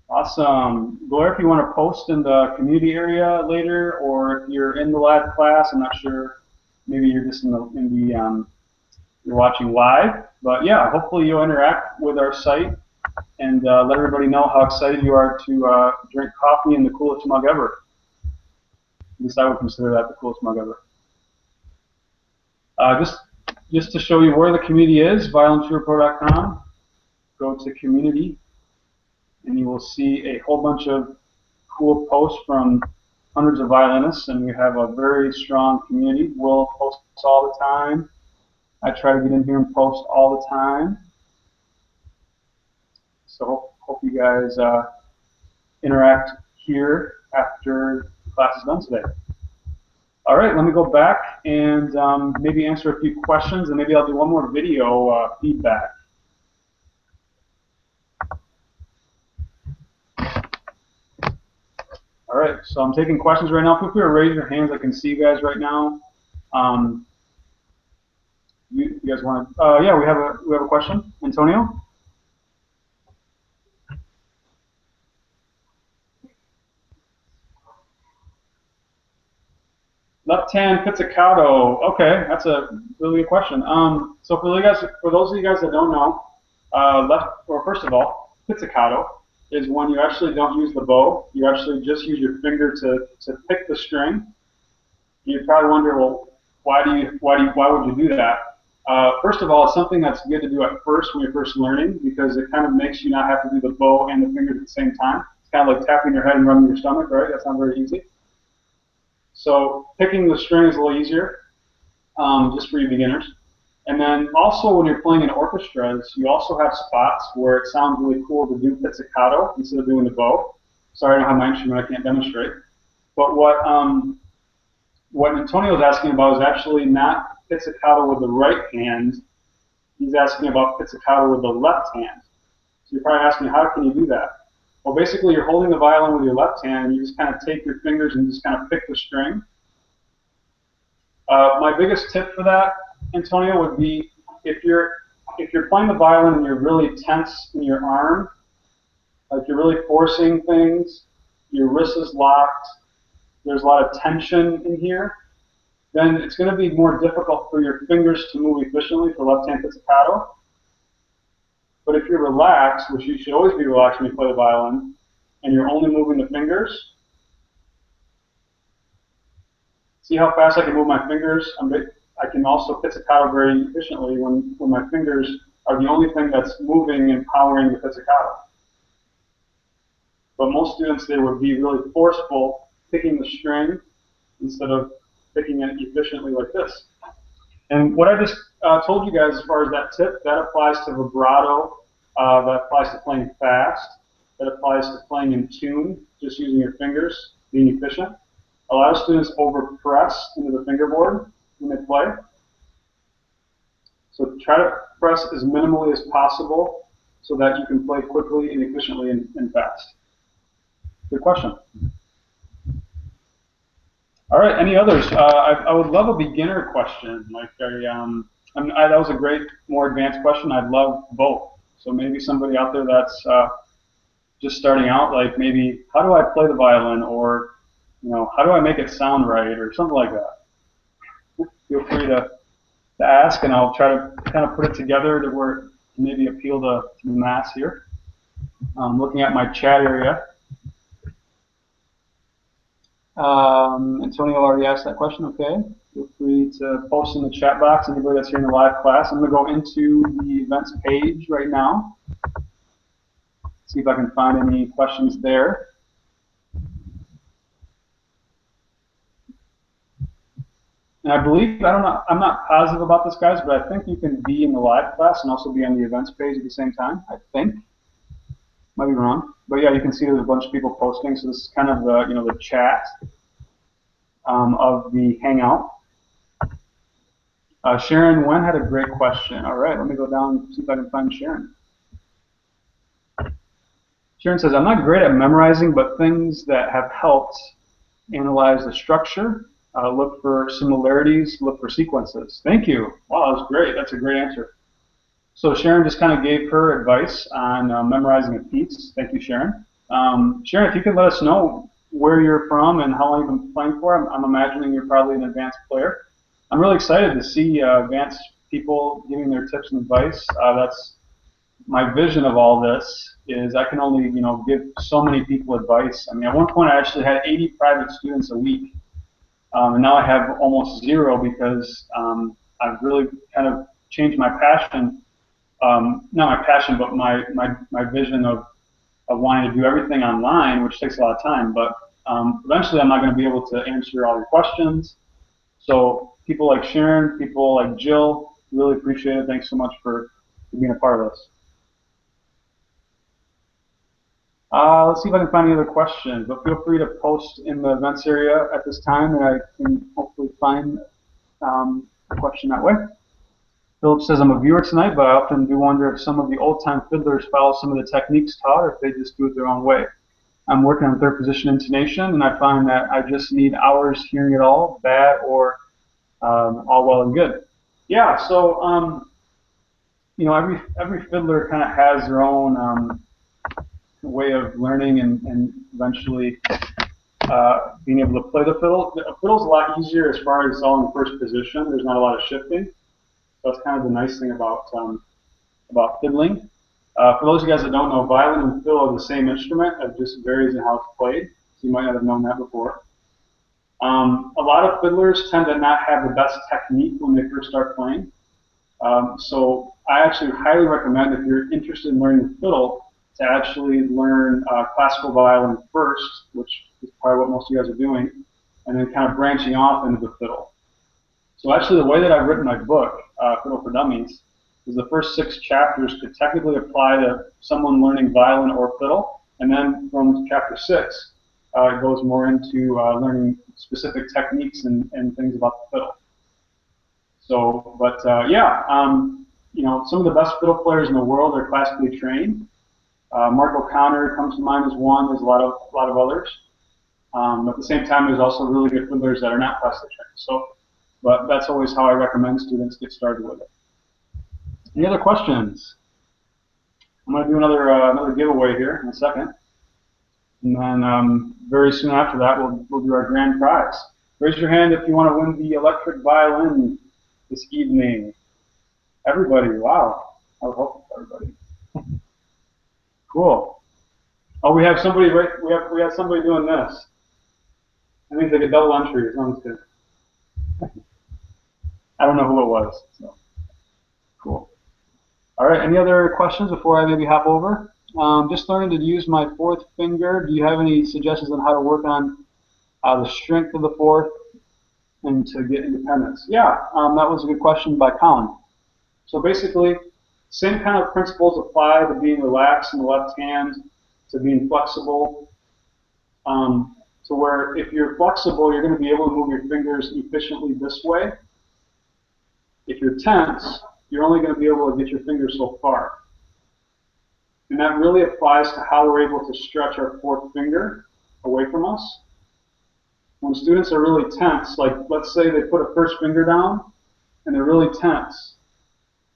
Awesome. Gloria, if you want to post in the community area later, or if you're in the live class, I'm not sure, maybe you're just you're watching live, but yeah, hopefully you'll interact with our site and let everybody know how excited you are to drink coffee in the coolest mug ever. At least I would consider that the coolest mug ever. Just to show you where the community is, violintourpro.com. Go to community, and you will see a whole bunch of cool posts from hundreds of violinists, and we have a very strong community. We'll post all the time. I try to get in here and post all the time. So hope you guys interact here after the class is done today. All right, let me go back and maybe answer a few questions, and maybe I'll do one more video feedback. All right, so I'm taking questions right now. Feel free to raise your hands. I can see you guys right now. You guys want to? Yeah, we have a question, Antonio. Left hand pizzicato. Okay, that's a really good question. So for those of you guys that don't know, first of all, pizzicato is when you actually don't use the bow. You actually just use your finger to pick the string. You probably wonder, well, why would you do that? First of all, it's something that's good to do at first when you're first learning, because it kind of makes you not have to do the bow and the fingers at the same time. It's kind of like tapping your head and rubbing your stomach, right? That's not very easy. So picking the string is a little easier, just for you beginners. And then also when you're playing in orchestras, you also have spots where it sounds really cool to do pizzicato instead of doing the bow. Sorry, I don't have my instrument, I can't demonstrate. But what Antonio is asking about is actually not pizzicato with the right hand. He's asking about pizzicato with the left hand. So you're probably asking, how can you do that? Well, basically, you're holding the violin with your left hand, and you just kind of take your fingers and just kind of pick the string. My biggest tip for that, Antonio, would be if you're playing the violin and you're really tense in your arm, like you're really forcing things, your wrist is locked, there's a lot of tension in here, then it's going to be more difficult for your fingers to move efficiently for left-hand pizzicato. But if you're relaxed, which you should always be relaxed when you play the violin, and you're only moving the fingers, see how fast I can move my fingers? I can also pizzicato very efficiently when my fingers are the only thing that's moving and powering the pizzicato. But most students, they would be really forceful picking the string instead of picking it efficiently like this. And what I just told you guys as far as that tip, that applies to vibrato, that applies to playing fast, that applies to playing in tune, just using your fingers, being efficient. A lot of students overpress into the fingerboard when they play. So try to press as minimally as possible so that you can play quickly and efficiently and fast. Good question. All right, any others? I would love a beginner question. Like that was a great, more advanced question. I'd love both. So maybe somebody out there that's just starting out, like maybe how do I play the violin, or how do I make it sound right, or something like that. Feel free to ask, and I'll try to kind of put it together to where it can maybe appeal to the mass here. Looking at my chat area. Antonio already asked that question. Okay, feel free to post in the chat box, anybody that's here in the live class. I'm going to go into the events page right now. See if I can find any questions there. And I believe, I don't know, I'm not positive about this, guys, but I think you can be in the live class and also be on the events page at the same time, I think. Might be wrong. But yeah, you can see there's a bunch of people posting, so this is kind of the, the chat of the Hangout. Sharon Wen had a great question. All right, let me go down and see if I can find Sharon. Sharon says, I'm not great at memorizing, but things that have helped: analyze the structure, look for similarities, look for sequences. Thank you. Wow, that's great. That's a great answer. So Sharon just kind of gave her advice on memorizing a piece. Thank you, Sharon. Sharon, if you could let us know where you're from and how long you've been playing for. I'm imagining you're probably an advanced player. I'm really excited to see advanced people giving their tips and advice. That's my vision of all this, is I can only give so many people advice. I mean, at one point I actually had 80 private students a week, and now I have almost zero because I've really kind of changed my passion. Not my passion, but my vision of wanting to do everything online, which takes a lot of time. But eventually I'm not going to be able to answer all your questions. So people like Sharon, people like Jill, really appreciate it. Thanks so much for being a part of this. Let's see if I can find any other questions, but feel free to post in the events area at this time, and I can hopefully find a question that way. Philip says, I'm a viewer tonight, but I often do wonder if some of the old-time fiddlers follow some of the techniques taught, or if they just do it their own way. I'm working on third position intonation, and I find that I just need hours hearing it all, bad or all well and good. Yeah, so every fiddler kind of has their own way of learning and eventually being able to play the fiddle. The fiddle's a lot easier as far as all in first position. There's not a lot of shifting. That's kind of the nice thing about fiddling. For those of you guys that don't know, violin and fiddle are the same instrument. It just varies in how it's played. So you might not have known that before. A lot of fiddlers tend to not have the best technique when they first start playing. So I actually highly recommend, if you're interested in learning the fiddle, to actually learn classical violin first, which is probably what most of you guys are doing, and then kind of branching off into the fiddle. So actually the way that I've written my book, Fiddle for Dummies, is the first 6 chapters could technically apply to someone learning violin or fiddle, and then from chapter 6, it goes more into learning specific techniques and things about the fiddle. So, but yeah, some of the best fiddle players in the world are classically trained. Mark O'Connor comes to mind as one. There's a lot of others. At the same time, there's also really good fiddlers that are not classically trained. So, but that's always how I recommend students get started with it. Any other questions? I'm going to do another giveaway here in a second, and then very soon after that, we'll do our grand prize. Raise your hand if you want to win the electric violin this evening. Everybody, wow! I would hope everybody. Cool. Oh, we have somebody. We have somebody doing this. That means like a double entry. As long as good. I don't know who it was. So cool. All right. Any other questions before I maybe hop over? Just learning to use my 4th finger. Do you have any suggestions on how to work on the strength of the 4th and to get independence? Yeah, that was a good question by Colin. So basically, same kind of principles apply to being relaxed in the left hand, to being flexible. So where if you're flexible, you're going to be able to move your fingers efficiently this way. If you're tense, you're only going to be able to get your fingers so far. And that really applies to how we're able to stretch our 4th finger away from us. When students are really tense, like let's say they put a first finger down and they're really tense,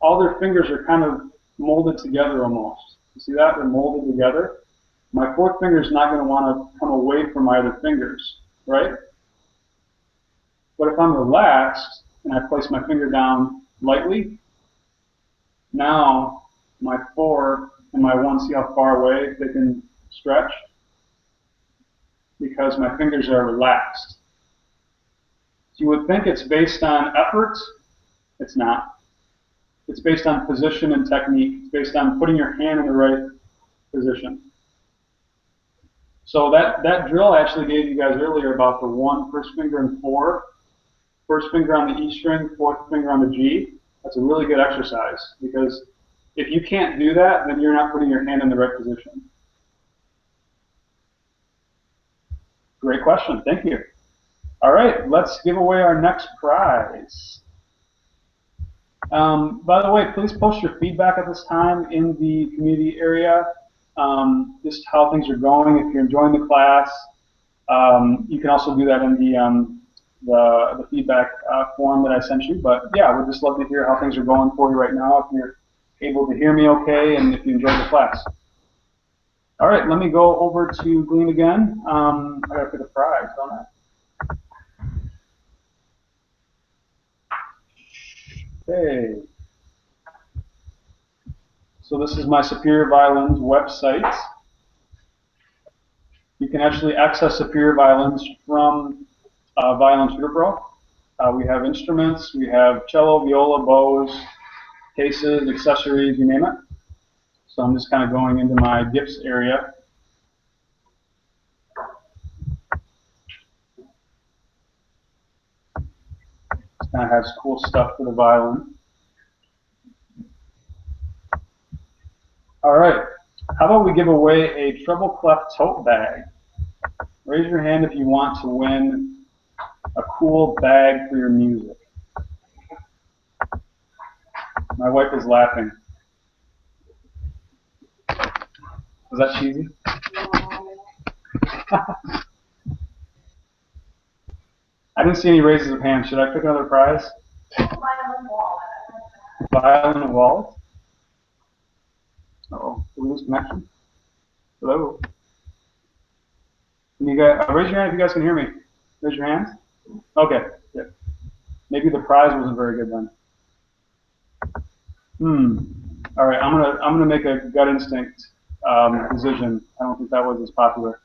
all their fingers are kind of molded together almost. You see that? They're molded together. My 4th finger is not going to want to come away from my other fingers, right? But if I'm relaxed and I place my finger down lightly, now my 4 and my 1, see how far away they can stretch? Because my fingers are relaxed. So you would think it's based on effort. It's not. It's based on position and technique. It's based on putting your hand in the right position. So that drill I actually gave you guys earlier about the 1, first finger and 4, first finger on the E string, fourth finger on the G, that's a really good exercise, because if you can't do that, then you're not putting your hand in the right position. Great question, thank you. All right, let's give away our next prize. By the way, please post your feedback at this time in the community area, just how things are going, if you're enjoying the class. You can also do that in the feedback form that I sent you. But yeah, we'd just love to hear how things are going for you right now, if you're able to hear me okay, and if you enjoyed the class. All right, let me go over to Glean again. I gotta pick a prize, don't I? Okay. So this is my Superior Violins website. You can actually access Superior Violins from Violin Tutor Pro. We have instruments, we have cello, viola, bows, cases, accessories, you name it. So I'm just kind of going into my gifts area. This kind of has cool stuff for the violin. All right, how about we give away a treble clef tote bag? Raise your hand if you want to win a cool bag for your music. My wife is laughing. Was that cheesy? I didn't see any raises of hands. Should I pick another prize? Violin wallet. Violin wallet? Uh-oh, did we lose connection? Hello? Can you guys raise your hand if you guys can hear me? Raise your hands. Okay, good. Maybe the prize wasn't very good then. All right, I'm gonna make a gut instinct decision. I don't think that was as popular.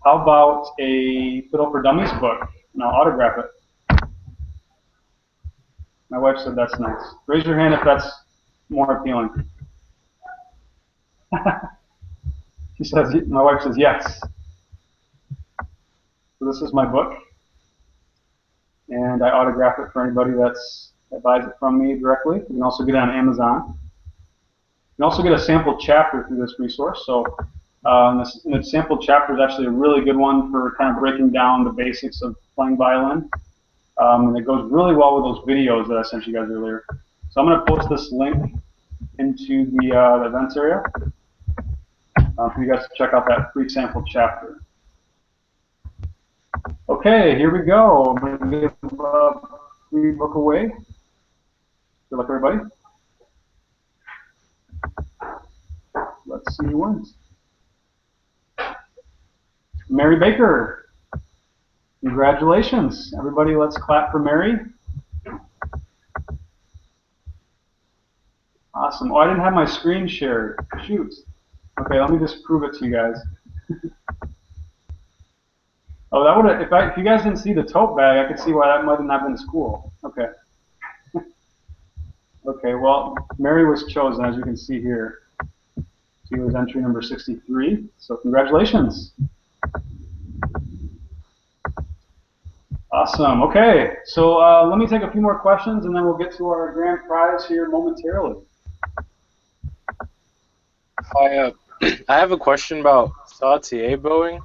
How about a Fiddle for Dummies book? And I'll autograph it. My wife said that's nice. Raise your hand if that's more appealing. She says, my wife says yes. So this is my book, and I autograph it for anybody that buys it from me directly. You can also get it on Amazon. You can also get a sample chapter through this resource. So the sample chapter is actually a really good one for kind of breaking down the basics of playing violin. And it goes really well with those videos that I sent you guys earlier. So I'm going to post this link into the events area for you guys to check out that free sample chapter. Okay, here we go. I'm going to give a free book away. Good luck, everybody. Let's see who wins. Mary Baker. Congratulations. Everybody, let's clap for Mary. Awesome. Oh, I didn't have my screen shared. Shoot. Okay, let me just prove it to you guys. Oh, that would have, if you guys didn't see the tote bag, I could see why that might have not been as cool. Okay. Okay, well, Mary was chosen, as you can see here. She was entry number 63, so congratulations. Awesome. Okay, so let me take a few more questions, and then we'll get to our grand prize here momentarily. I have a question about sautier bowing,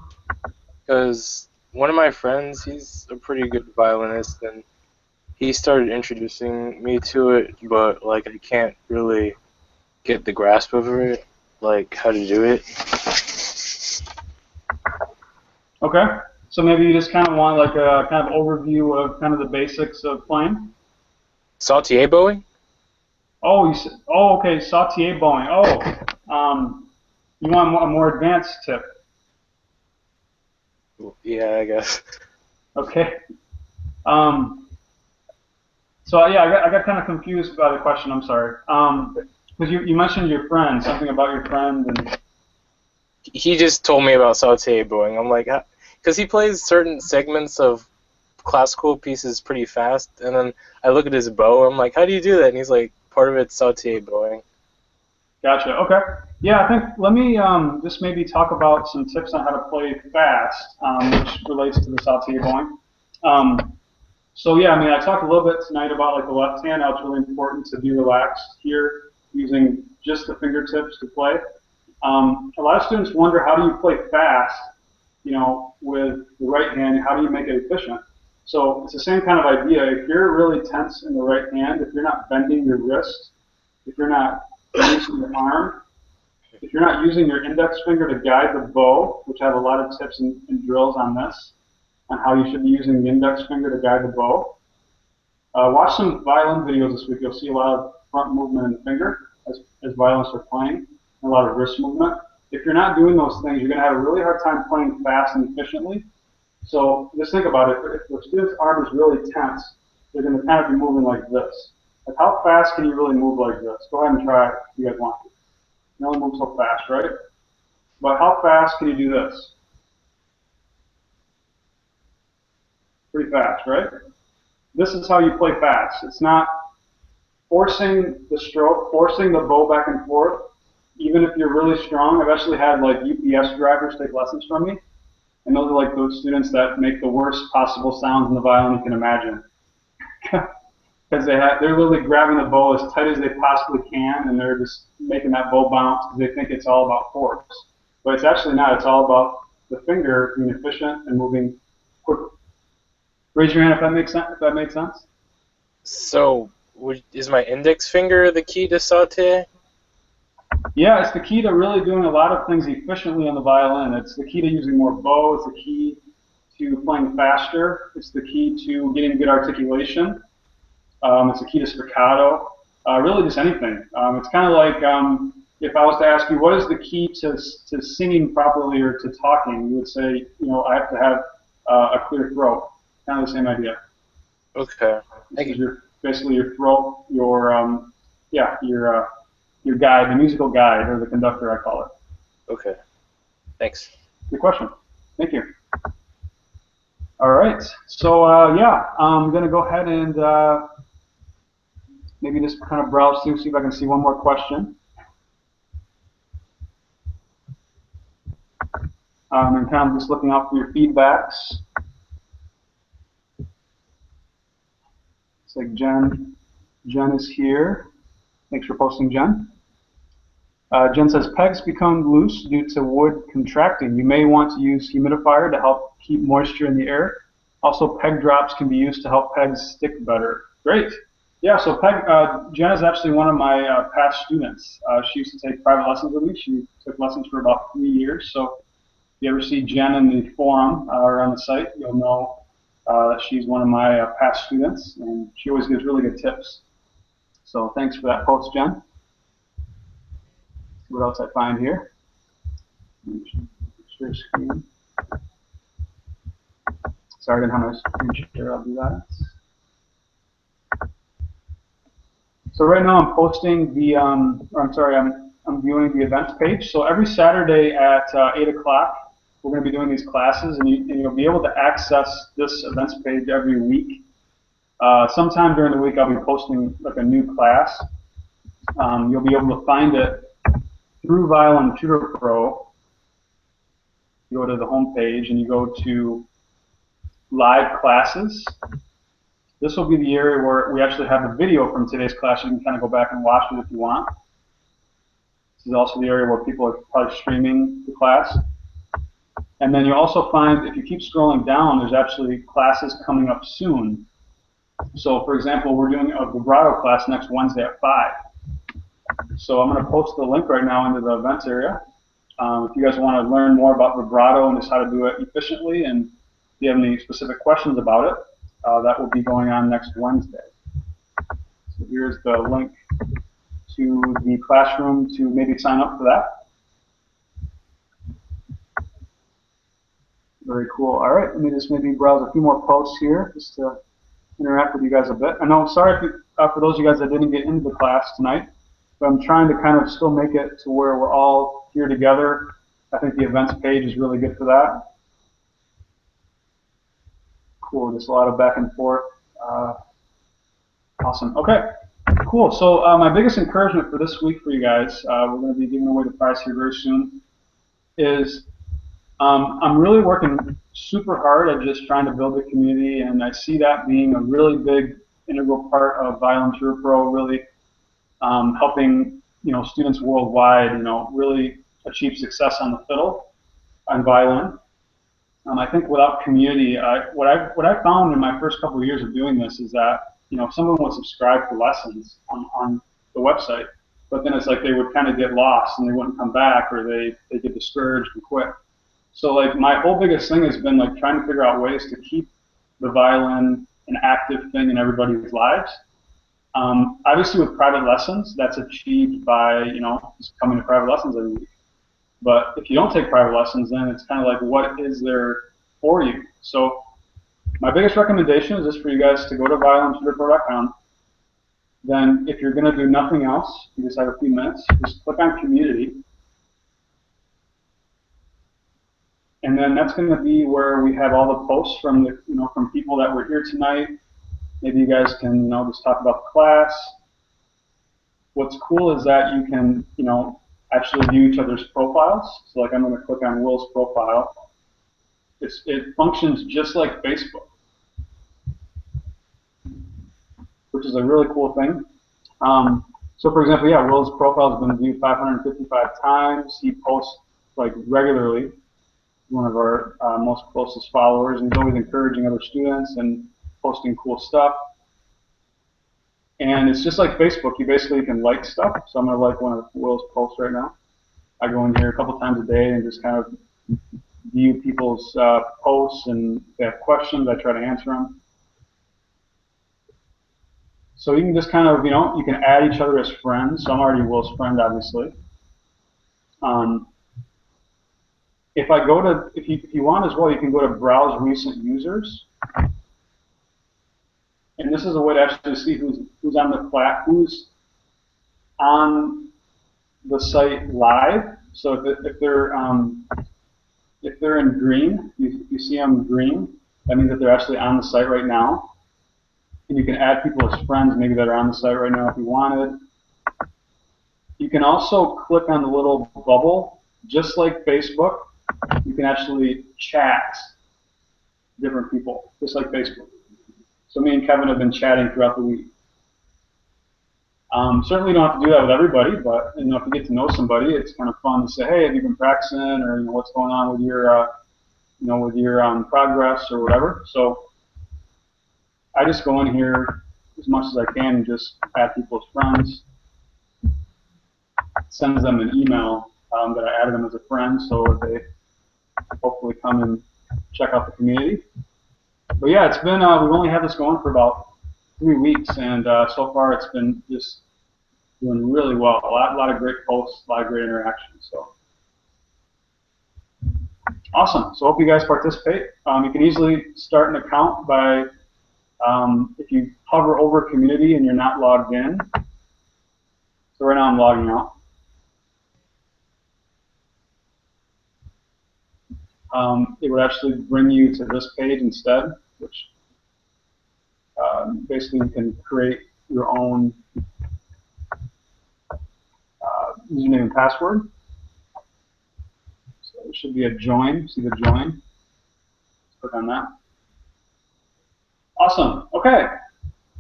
because one of my friends, he's a pretty good violinist, and he started introducing me to it, but like I can't really get the grasp of it, like how to do it. Okay, so maybe you just kind of want like a kind of overview of kind of the basics of playing. Sautier bowing? Oh, you said, oh, okay, sautier bowing. Oh, you want a more advanced tip? Yeah, I guess. Okay. So yeah, I got kind of confused by the question. I'm sorry. Because you mentioned your friend, something about your friend, and He just told me about sautier bowing. I'm like, because he plays certain segments of classical pieces pretty fast, and then I look at his bow. I'm like, how do you do that? And he's like, part of it's sautier bowing. Gotcha. Okay. Yeah, I think let me just maybe talk about some tips on how to play fast, which relates to the saute bowing. So yeah, I mean, I talked a little bit tonight about like the left hand, how it's really important to be relaxed here, using just the fingertips to play. A lot of students wonder, how do you play fast, you know, with the right hand? How do you make it efficient? So it's the same kind of idea. If you're really tense in the right hand, if you're not bending your wrist, if you're not releasing your arm, if you're not using your index finger to guide the bow, which I have a lot of tips and drills on this, on how you should be using the index finger to guide the bow. Watch some violin videos this week. You'll see a lot of front movement in the finger as violinists are playing, and a lot of wrist movement. If you're not doing those things, you're going to have a really hard time playing fast and efficiently. So just think about it. If the student's arm is really tense, they're going to kind of be moving like this. Like, how fast can you really move like this? Go ahead and try it if you guys want to. You only move so fast, right? But how fast can you do this? Pretty fast, right? This is how you play fast. It's not forcing the stroke, forcing the bow back and forth, even if you're really strong. I've actually had like UPS drivers take lessons from me, and those are like those students that make the worst possible sounds in the violin you can imagine. Because they're literally grabbing the bow as tight as they possibly can, and they're just making that bow bounce because they think it's all about force. But it's actually not. It's all about the finger being efficient and moving quick. Raise your hand if that makes sense. If that makes sense. So, is my index finger the key to saute? Yeah, it's the key to really doing a lot of things efficiently on the violin. It's the key to using more bow. It's the key to playing faster. It's the key to getting good articulation. It's the key to staccato. Really, just anything. It's kind of like if I was to ask you, what is the key to singing properly or to talking? You would say, you know, I have to have a clear throat. Kind of the same idea. Okay. Basically your throat, your guide, the musical guide, or the conductor, I call it. Okay. Thanks. Good question. Thank you. All right. So yeah, I'm gonna go ahead and maybe just kind of browse through, see if I can see one more question. And kind of just looking out for your feedbacks. It's like Jen is here. Thanks for posting, Jen. Jen says, pegs become loose due to wood contracting. You may want to use humidifier to help keep moisture in the air. Also, peg drops can be used to help pegs stick better. Great. Yeah, so Jen is actually one of my past students. She used to take private lessons with me. She took lessons for about 3 years. So if you ever see Jen in the forum or on the site, you'll know that she's one of my past students, and she always gives really good tips. So thanks for that post, Jen. What else I find here? Share screen. Sorry, I didn't have my screen share. I'll do that. So right now I'm posting the, I'm viewing the events page. So every Saturday at 8 o'clock, we're going to be doing these classes, and you'll be able to access this events page every week. Sometime during the week, I'll be posting like a new class. You'll be able to find it through Violin Tutor Pro. You go to the home page and you go to live classes. This will be the area where we actually have the video from today's class. You can kind of go back and watch it if you want. This is also the area where people are probably streaming the class. And then you also find, if you keep scrolling down, there's actually classes coming up soon. So for example, we're doing a vibrato class next Wednesday at 5. So I'm going to post the link right now into the events area. If you guys want to learn more about vibrato and just how to do it efficiently, and if you have any specific questions about it, that will be going on next Wednesday. So here's the link to the classroom to maybe sign up for that. Very cool. All right, let me just maybe browse a few more posts here just to interact with you guys a bit. I know, sorry for those of you guys that didn't get into the class tonight, but I'm trying to kind of still make it to where we're all here together. I think the events page is really good for that. Cool, just a lot of back and forth. Awesome. Okay. Cool. So my biggest encouragement for this week for you guys, we're going to be giving away the prize here very soon, is I'm really working super hard at just trying to build a community, and I see that being a really big integral part of Violin Tour Pro, really helping students worldwide really achieve success on the fiddle and violin. I think without community, what I found in my first couple of years of doing this is that if someone would subscribe for lessons on the website, but then it's like they would kind of get lost and they wouldn't come back, or they get discouraged and quit. So like my whole biggest thing has been like trying to figure out ways to keep the violin an active thing in everybody's lives. Obviously with private lessons, that's achieved by just coming to private lessons every week. But if you don't take private lessons, then it's kind of like, what is there for you? So my biggest recommendation is just for you guys to go to violintutorpro.com. Then if you're going to do nothing else, you just have a few minutes, just click on community. And then that's going to be where we have all the posts from the from people that were here tonight. Maybe you guys can just talk about the class. What's cool is that you can actually view each other's profiles. So like I'm going to click on Will's profile. It functions just like Facebook, which is a really cool thing. So for example, yeah, Will's profile has been viewed 555 times. He posts like regularly. One of our most closest followers, and he's always encouraging other students and posting cool stuff. And it's just like Facebook. You basically can like stuff. So I'm going to like one of Will's posts right now. I go in here a couple times a day and just kind of view people's posts, and if they have questions, I try to answer them. So you can just kind of, you can add each other as friends. So I'm already Will's friend, obviously. If I go to, if you want as well, you can go to Browse Recent Users. And this is a way to actually see who's on the site live. So if they're in green, you see them green, that means that they're actually on the site right now. And you can add people as friends, maybe that are on the site right now if you wanted. You can also click on the little bubble, just like Facebook. You can actually chat different people, just like Facebook. So me and Kevin have been chatting throughout the week. Certainly you don't have to do that with everybody, but if you get to know somebody, it's kind of fun to say, hey, have you been practicing, or what's going on with your, progress or whatever. So I just go in here as much as I can and just add people as friends. Sends them an email that I added them as a friend, so they hopefully come and check out the community. But yeah, it's been, we've only had this going for about 3 weeks, and so far it's been just doing really well. A lot of great posts, a lot of great interactions. So awesome. So hope you guys participate. You can easily start an account by, if you hover over community and you're not logged in. So right now I'm logging out. It would actually bring you to this page instead, which basically you can create your own username and password. So there should be a join. See the join? Let's click on that. Awesome. Okay.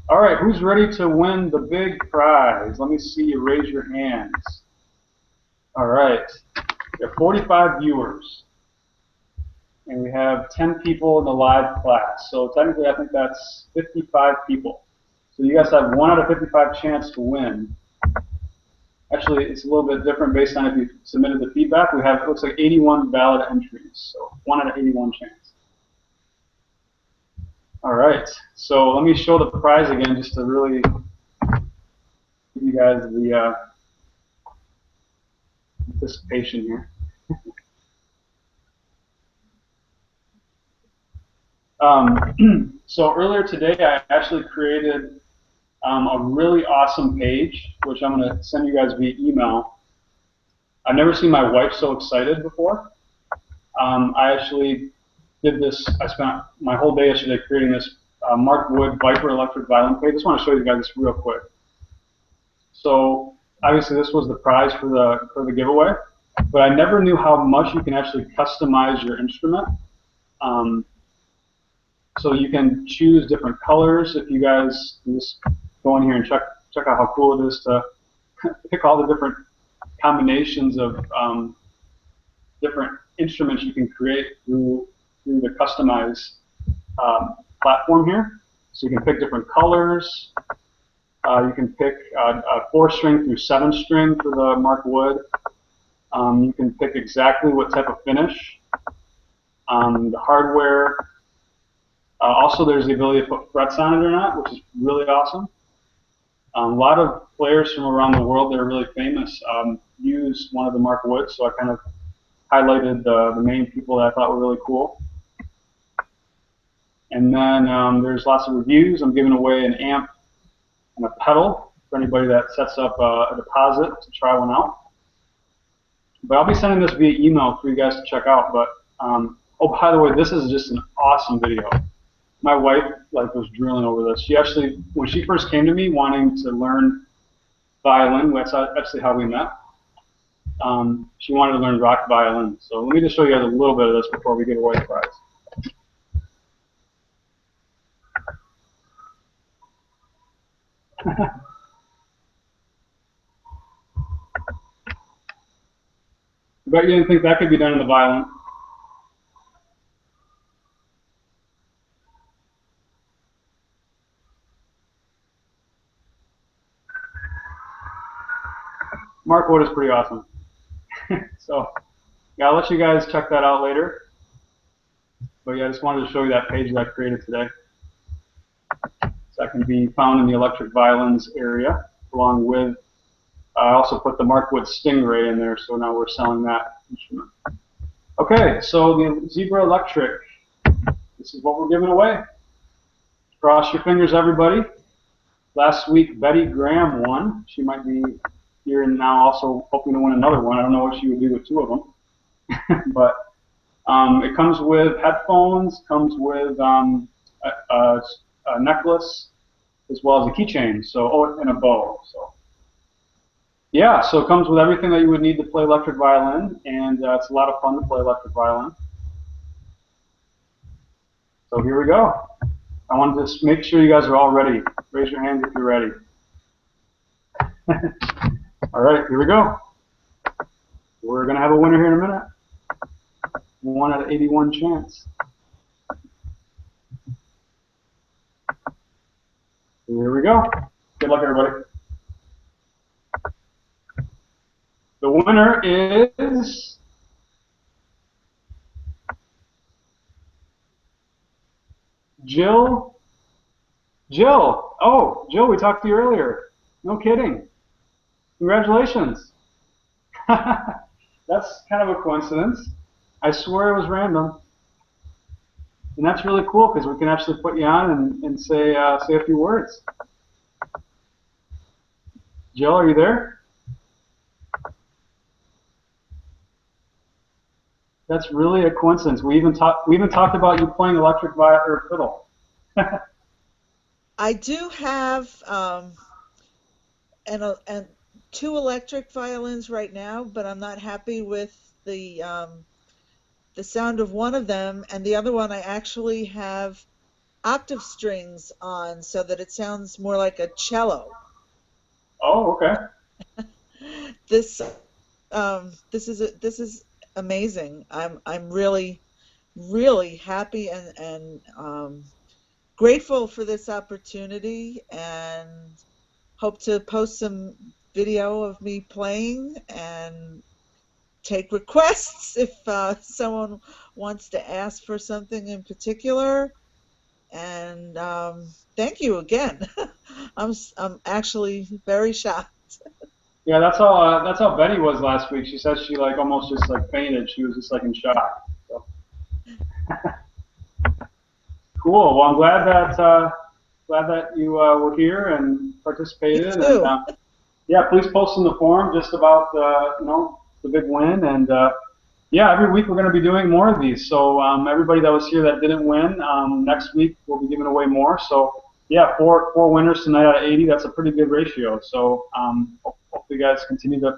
All right. Who's ready to win the big prize? Let me see you raise your hands. All right. There are 45 viewers. And we have 10 people in the live class. So technically, I think that's 55 people. So you guys have 1 out of 55 chance to win. Actually, it's a little bit different based on if you submitted the feedback. We have, it looks like 81 valid entries. So 1 out of 81 chance. All right. So let me show the prize again just to really give you guys the anticipation here. So earlier today, I actually created a really awesome page, which I'm going to send you guys via email. I've never seen my wife so excited before. I actually did this. I spent my whole day yesterday creating this Mark Wood Viper electric violin page. I just want to show you guys this real quick. So obviously this was the prize for the giveaway, but I never knew how much you can actually customize your instrument. So you can choose different colors. If you guys can just go in here and check out how cool it is to pick all the different combinations of different instruments you can create through the customized platform here. So you can pick different colors. You can pick a 4-string through 7-string for the Mark Wood. You can pick exactly what type of finish. The hardware. Also, there's the ability to put frets on it or not, which is really awesome. A lot of players from around the world that are really famous use one of the Mark Woods, so I kind of highlighted the main people that I thought were really cool. And then there's lots of reviews. I'm giving away an amp and a pedal for anybody that sets up a deposit to try one out. But I'll be sending this via email for you guys to check out. But oh, by the way, this is just an awesome video. My wife was drooling over this. She actually, when she first came to me wanting to learn violin, that's actually how we met. She wanted to learn rock violin. So let me just show you guys a little bit of this before we give away the prize. I bet you didn't think that could be done in the violin. Mark Wood is pretty awesome. So yeah, I'll let you guys check that out later. But yeah, I just wanted to show you that page that I created today. So that can be found in the electric violins area, along with, I also put the Mark Wood Stingray in there, so now we're selling that instrument. Okay, so the Zebra Electric, this is what we're giving away. Cross your fingers, everybody. Last week, Betty Graham won. She might be here and now also hoping to win another one. I don't know what she would do with 2 of them. But it comes with headphones, comes with a necklace, as well as a keychain, so and a bow. So yeah, so it comes with everything that you would need to play electric violin, and it's a lot of fun to play electric violin. So here we go. I wanted to make sure you guys are all ready. Raise your hands if you're ready. All right, here we go. We're going to have a winner here in a minute. 1 out of 81 chance. Here we go. Good luck, everybody. The winner is Jill. Jill. Oh, Jill, we talked to you earlier. No kidding. Congratulations. That's kind of a coincidence. I swear it was random. And that's really cool because we can actually put you on and say a few words. Jill, are you there? That's really a coincidence. We even talked about you playing electric violin or fiddle. I do have and 2 electric violins right now, but I'm not happy with the sound of one of them, and the other one I actually have octave strings on so that it sounds more like a cello. Oh, okay. This is amazing. I'm really happy and grateful for this opportunity, and hope to post some video of me playing and take requests if someone wants to ask for something in particular. And thank you again. I'm actually very shocked. Yeah, that's how Betty was last week. She said she almost just fainted. She was just in shock. So. Cool. Well, I'm glad that you were here and participated. Me too. And yeah, please post in the forum just about the big win. And yeah, every week we're going to be doing more of these. So everybody that was here that didn't win, next week we'll be giving away more. So yeah, four winners tonight out of 80. That's a pretty good ratio. So hopefully you guys continue to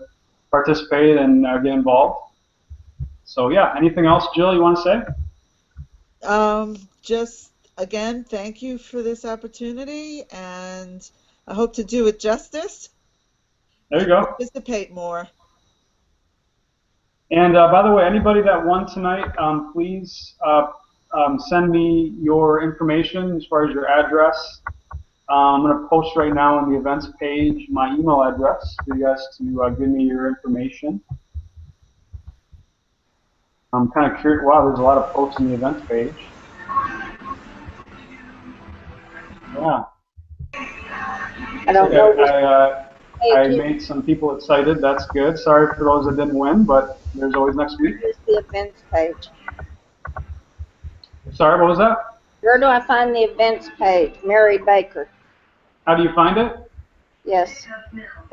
participate and get involved. So yeah, anything else, Jill, you want to say? Just again, thank you for this opportunity, and I hope to do it justice There you and go. participate more. And by the way, anybody that won tonight, please send me your information as far as your address. I'm going to post right now on the events page my email address for you guys to give me your information. I'm kind of curious. Wow, there's a lot of posts on the events page. Yeah. I don't know. I made some people excited. That's good. Sorry for those that didn't win, but there's always next week. Where's the events page? Sorry, what was that? Where do I find the events page? Mary Baker. How do you find it? Yes.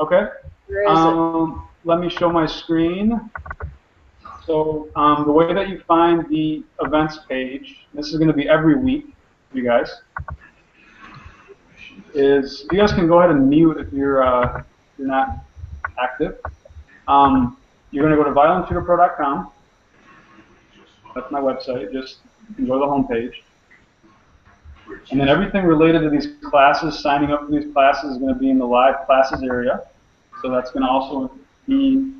Okay. Where is it? Let me show my screen. So the way that you find the events page, this is going to be every week, you guys, is you guys can go ahead and mute if you're not active. You're going to go to violintutorpro.com. That's my website. Just you can go to the home page. And then everything related to these classes, signing up for these classes is going to be in the live classes area. So that's going to also be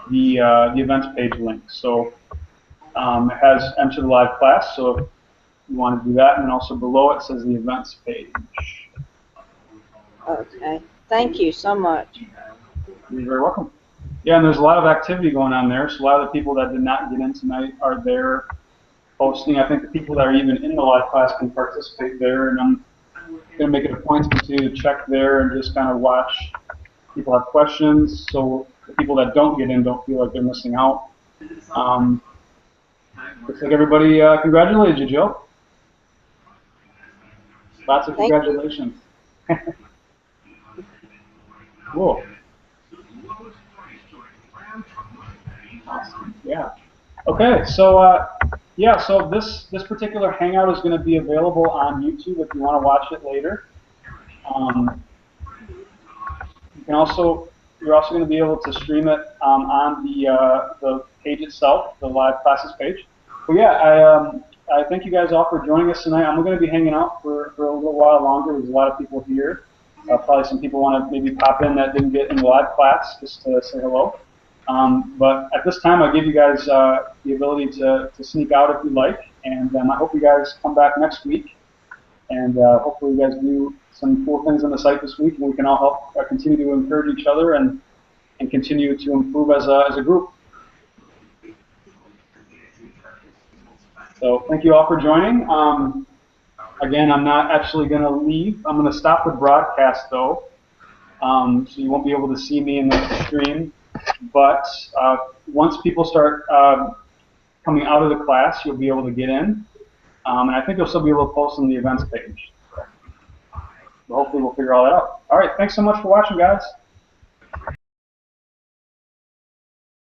the events page link. So it has enter the live class. So if you want to do that, and then also below it says the events page. Okay. Thank you so much. You're very welcome. Yeah, and there's a lot of activity going on there. So a lot of the people that did not get in tonight are there posting. I think the people that are even in the live class can participate there, and I'm going to make it a point to continue to check there and just kind of watch people have questions, so the people that don't get in don't feel like they're missing out. Looks like everybody congratulated you, Jill. Lots of congratulations. Cool. Awesome. Yeah. Okay, so yeah, so this particular Hangout is going to be available on YouTube if you want to watch it later. You can also you're also going to be able to stream it on the page itself, the live classes page. But yeah, I thank you guys all for joining us tonight. I'm going to be hanging out for a little while longer. There's a lot of people here. Probably some people want to maybe pop in that didn't get in the live class just to say hello. But at this time, I'll give you guys the ability to sneak out if you like. And I hope you guys come back next week. And hopefully you guys do some cool things on the site this week, and we can all help continue to encourage each other and continue to improve as a group. So thank you all for joining. Again, I'm not actually going to leave. I'm going to stop the broadcast, though, so you won't be able to see me in the stream. But once people start coming out of the class, you'll be able to get in. And I think you'll still be able to post on the events page. So hopefully we'll figure all that out. All right, thanks so much for watching, guys.